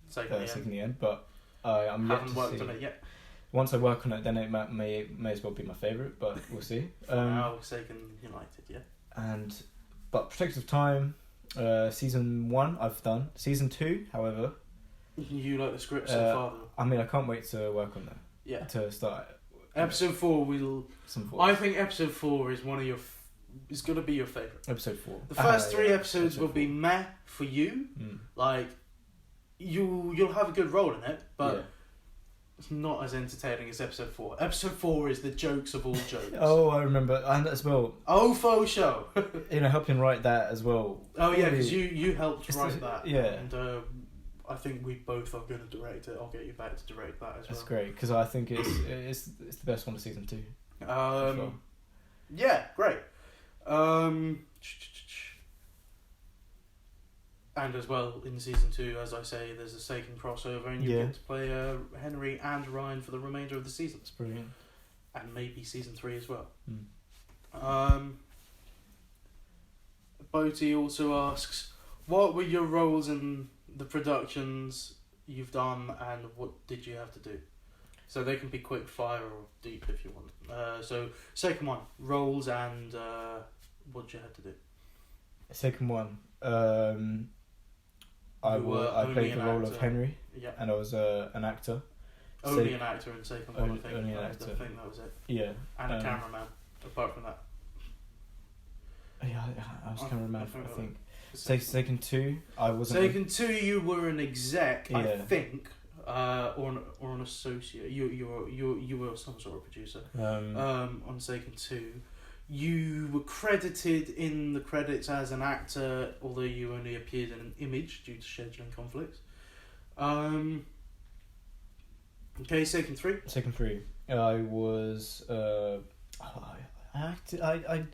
Second the End, but I'm yet haven't worked on it yet. Once I work on it, then it may as well be my favourite, but we'll see. Now, Second United, But Protectors of Time, season 1 I've done. Season 2, however... You like the script so far, though? I mean, I can't wait to work on that. Yeah. To start... Episode 4 will... I think episode 4 is one of your... It's going to be your favourite. Episode 4. The first 3 episodes will be meh for you. Mm. Like, you'll have a good role in it, but Yeah. it's not as entertaining as episode 4. Episode 4 is the jokes of all jokes. Oh, I remember, and as well, Oh, faux show. helping write that as well. Oh yeah, because you helped write that. Yeah. And I think we both are going to direct it. I'll get you back to direct that as well. That's great, because I think it's the best one of season 2. Sure. Yeah, great. And as well, in season 2, as I say, there's a Sagan crossover, and you get to play Henry and Ryan for the remainder of the season. That's brilliant. And maybe season 3 as well. Mm. Boaty also asks, what were your roles in the productions you've done, and what did you have to do? So they can be quick fire or deep if you want. So second one, roles and what did you have to do? Second one, I played the role of Henry, and I was an actor. Only an actor in second one. Only an actor. I think that was it. Yeah. And a cameraman. Apart from that. Yeah, I was cameraman. I think. Second 2, I wasn't. Second 2, you were an exec, I think, or an associate. You were some sort of producer. On second 2, you were credited in the credits as an actor, although you only appeared in an image due to scheduling conflicts. Okay, second 3. Second 3, I was actor. I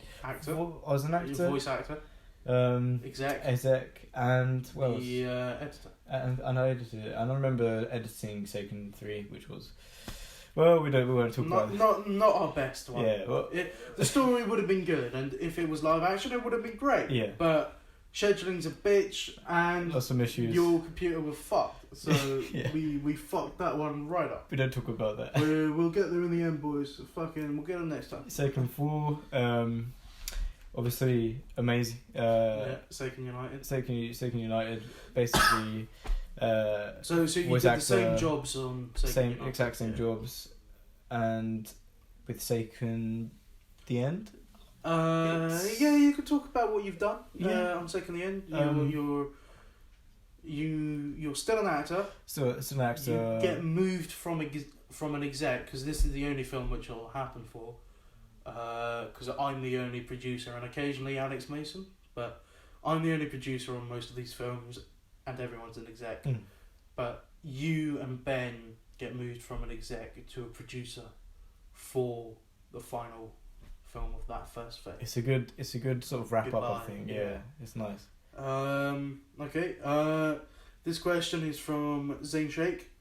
was an actor. You're a voice actor. Exec, and well, the editor. And I edited it, and I remember editing second 3, which was, well, we won't talk about it. Not our best one. Yeah, well, the story would have been good, and if it was live action, it would have been great. Yeah, but scheduling's a bitch, and lots of issues. Your computer was fucked, so yeah. we fucked that one right up. We don't talk about that. We'll get there in the end, boys. We'll get them next time. Second 4, obviously amazing. Second United. Second United, basically. So you did the same jobs on Second United. Exact same jobs, and with Second the End. Yeah, you could talk about what you've done on Second the End. You're still an actor. Still an actor. You get moved from an exec, because this is the only film which will happen for. Because I'm the only producer, and occasionally Alex Mason, but I'm the only producer on most of these films, and everyone's an exec. But you and Ben get moved from an exec to a producer for the final film of that first phase. It's a good sort of wrap Goodbye, up, I think. Yeah, it's nice. Okay. This question is from Zane Sheikh.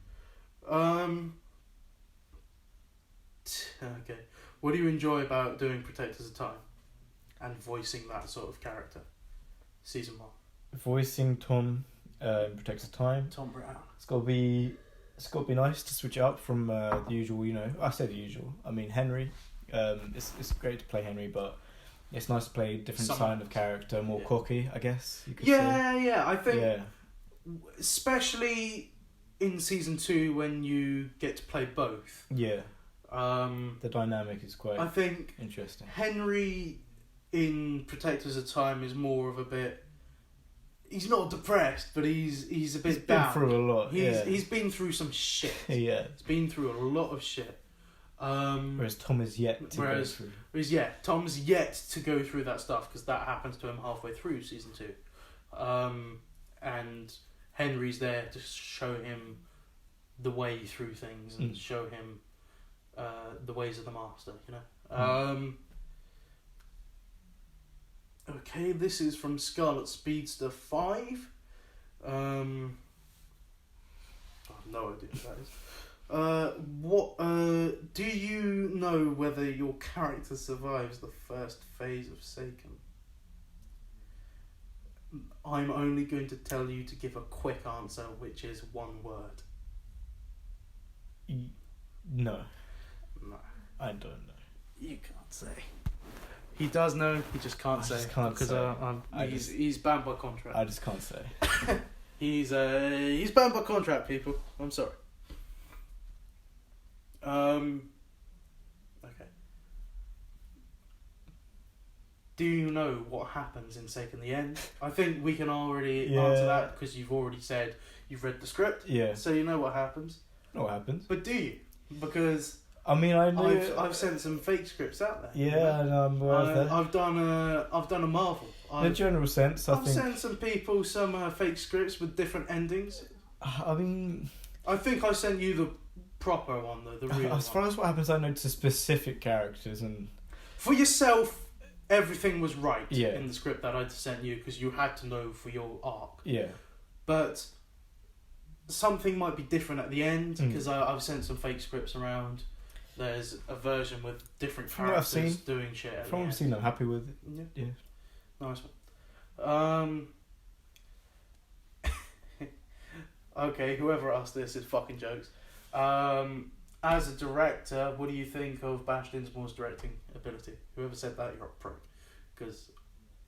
Okay. What do you enjoy about doing Protectors of Time and voicing that sort of character? Season 1. Voicing Tom in Protectors of Time. Tom Brown. It's got to be nice to switch it up from the usual. I say the usual. I mean Henry. It's great to play Henry, but it's nice to play a different kind of character, more cocky, I guess you could say. Yeah. I think, especially in season 2 when you get to play both. Yeah. The dynamic is quite, I think, interesting. Henry in Protectors of Time is more of a bit. He's not depressed, but he's a bit down. He's been through a lot. He's been through some shit. Yeah. He's been through a lot of shit. Whereas Tom is yet to go through. Tom's yet to go through that stuff, because that happens to him halfway through season 2. And Henry's there to show him the way through things and show him the ways of the master, Okay, this is from Scarlet Speedster 5. I have no idea who that is. What do you know whether your character survives the first phase of Seiken? I'm only going to tell you to give a quick answer, which is one word. No. No. I don't know. You can't say. He does know, he just can't say. Because he's banned by contract. I just can't say. He's banned by contract, people. I'm sorry. Okay. do you know what happens in Sake in the End? I think we can already Yeah. answer that because you've already said you've read the script, Yeah. so you know what happens. I know what happens. But do you? Because I mean, I knew. I've sent some fake scripts out there. Yeah, and I'm aware of that. I've done a Marvel. In a general sense, I I've think. sent some people some fake scripts with different endings. I mean, I think I sent you the proper one though, the real as far one. as what happens, I know to specific characters and. For yourself, everything was right Yeah. in the script that I'd sent you because you had to know for your arc. Yeah. But something might be different at the end Mm. because I've sent some fake scripts around. There's a version with different From what I've characters seen- doing shit. At From the what I've end. seen, I'm happy with it. Yeah. Yeah. Nice one. Okay, whoever asked this is fucking jokes. As a director, what do you think of Bash Dinsmore's directing ability? Whoever said that, you're a pro. Because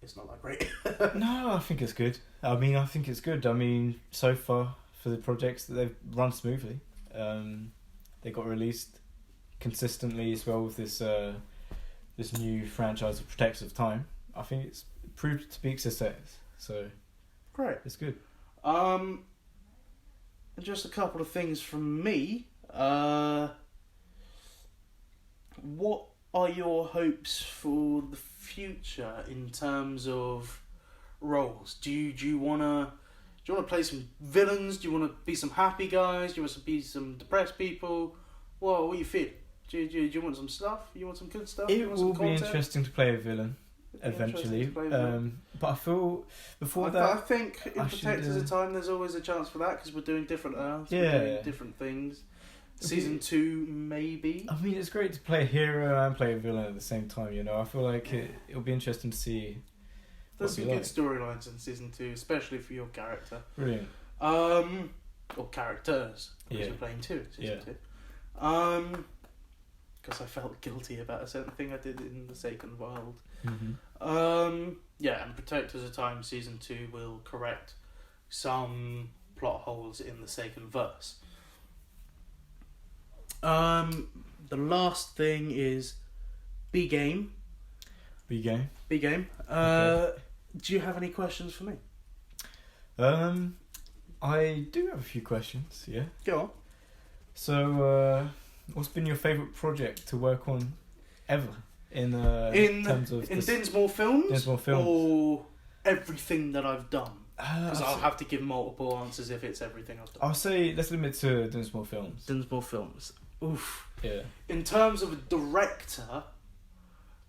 it's not that great. No, I think it's good. I mean, I think it's good. I mean, so far for the projects that they've run smoothly, they got released consistently as well with this this new franchise of Protectors of Time. I think it's proved to be a success. So Great. it's good. And just a couple of things from me. What are your hopes for the future in terms of roles? Do you wanna play some villains? Do you wanna be some happy guys? Do you want to be some depressed people? What you feel? Do you want some stuff? You want some good stuff? It You want will some be content? interesting to play a villain eventually. Interesting to play a villain. But I feel before I that, think in I should, Protectors of Time, there's always a chance for that because we're doing different Earths, Yeah. we're doing different things. Season 2, maybe. I mean, it's great to play a hero and play a villain at the same time. You know, I feel like it'll be interesting to see. There's what some it'll good be storylines in Season 2, especially for your character. Brilliant. Or characters, because Yeah. you're playing 2 in Season Yeah. 2. Because I felt guilty about a certain thing I did in the second world. Mm-hmm. Yeah, and Protectors of Time Season 2 will correct some plot holes in the second verse. The last thing is B-Game. B-Game. B-Game. Okay. Do you have any questions for me? I do have a few questions. Yeah. Go on. So, what's been your favourite project to work on ever in terms of in this- Dinsmore Films? Dinsmore Films. Or everything that I've done? Because I'll I'll have to give multiple answers if it's everything I've done. say let's limit to Dinsmore Films. Dinsmore Films. Oof. Yeah. In terms of a director,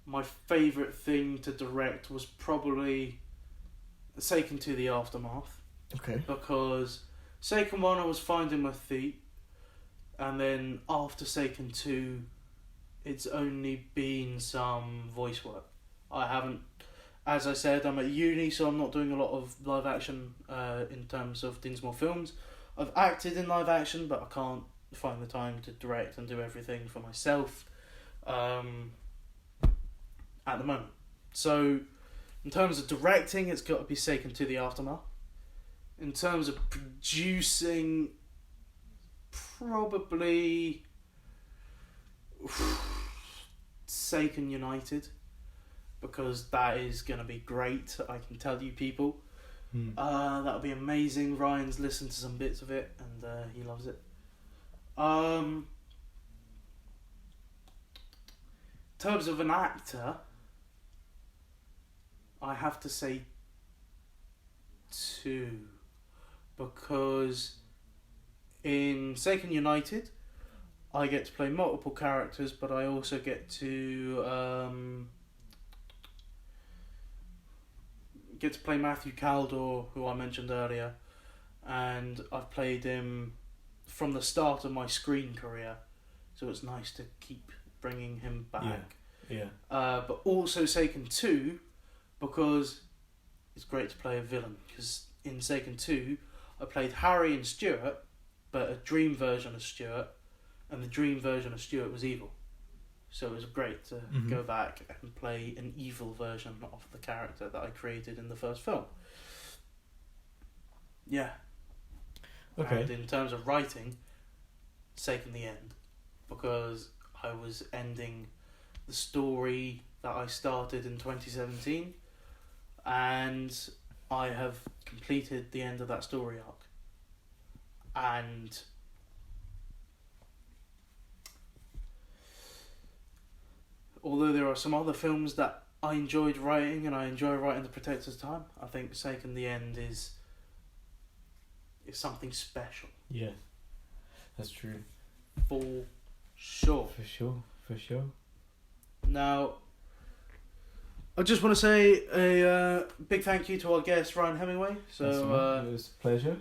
my favourite thing to direct was probably Seiken 2 The Aftermath. Okay. Because Seiken 1 I was finding my feet, and then after Seiken 2 it's only been some voice work. I haven't, as I said, I'm at uni, so I'm not doing a lot of live action in terms of Dinsmore Films. I've acted in live action, but I can't find the time to direct and do everything for myself at the moment. So in terms of directing, it's got to be Seiken 2 The Aftermath. In terms of producing, probably Seiken United, because that is going to be great, I can tell you people. That'll be amazing. Ryan's listened to some bits of it and he loves it. In terms of an actor, I have to say 2, because in Seiken United I get to play multiple characters, but I also get to play Matthew Caldor, who I mentioned earlier, and I've played him from the start of my screen career, so it's nice to keep bringing him back. Yeah. But also Seiken 2, because it's great to play a villain, because in Seiken 2 I played Harry and Stuart, but a dream version of Stuart, and the dream version of Stuart was evil. So it was great to go back and play an evil version of the character that I created in the first film. Yeah. Okay. And in terms of writing, Seiken the End, because I was ending the story that I started in 2017, and I have completed the end of that story arc. And although there are some other films that I enjoyed writing, and I enjoy writing The Protector's Time, I think Sake in the End is something special. Yeah, that's true. For sure. For sure. Now, I just want to say a big thank you to our guest Ryan Hemmingway. It was a pleasure.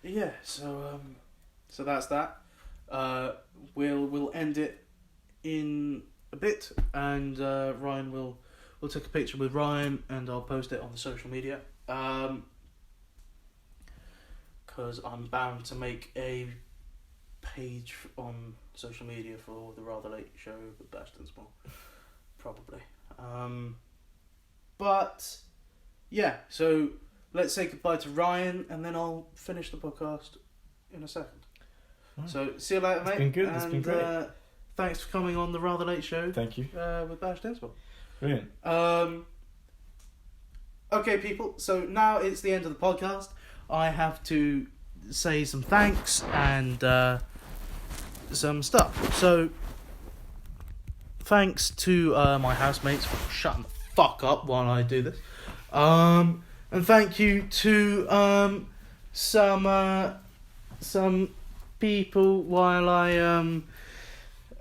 Yeah, so that's that. We'll end it in a bit, and Ryan we'll take a picture with Ryan, and I'll post it on the social media. Because I'm bound to make a page on social media for the Rather Late Show with Dinsmore, probably. But yeah, so let's say goodbye to Ryan, and then I'll finish the podcast in a second. Right. So see you later, mate. It's been good. It's been great. Thanks for coming on the Rather Late Show. Thank you. With Dinsmore. Brilliant. Okay, people. So now it's the end of the podcast. I have to say some thanks and some stuff. So thanks to my housemates for shutting the fuck up while I do this. And thank you to some people while I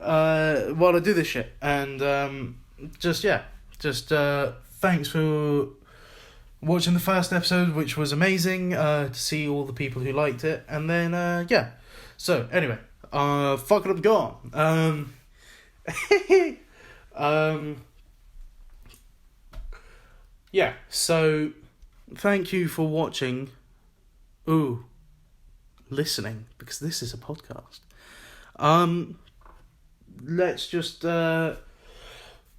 do this shit. And just thanks for watching the first episode, which was amazing to see all the people who liked it. And then so anyway, fuck it up, go on. So thank you for watching. Listening, because this is a podcast. Let's just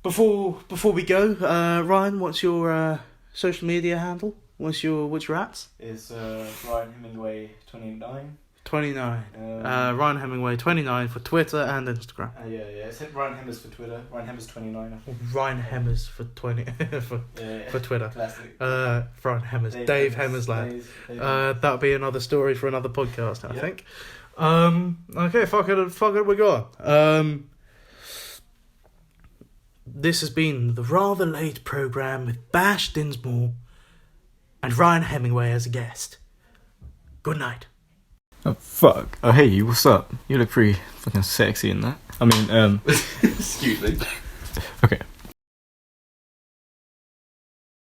before we go, Ryan, what's your social media handle? What's your apps? It's Ryan Hemmingway 29. 29. Ryan Hemmingway 29 for Twitter and Instagram. Yeah. It's Ryan Hemmers for Twitter. Ryan Hemmers 29. I think. Ryan Hemmers for 20 for Twitter. Classic. Ryan Hemmers. Dave Hemmers lad. That'll be another story for another podcast, I think. Okay, fuck it, we're gone. This has been the Rather Late programme with Bash Dinsmore and Ryan Hemmingway as a guest. Good night. Oh, fuck. Oh, hey, what's up? You look pretty fucking sexy in that. I mean, Excuse me. Okay.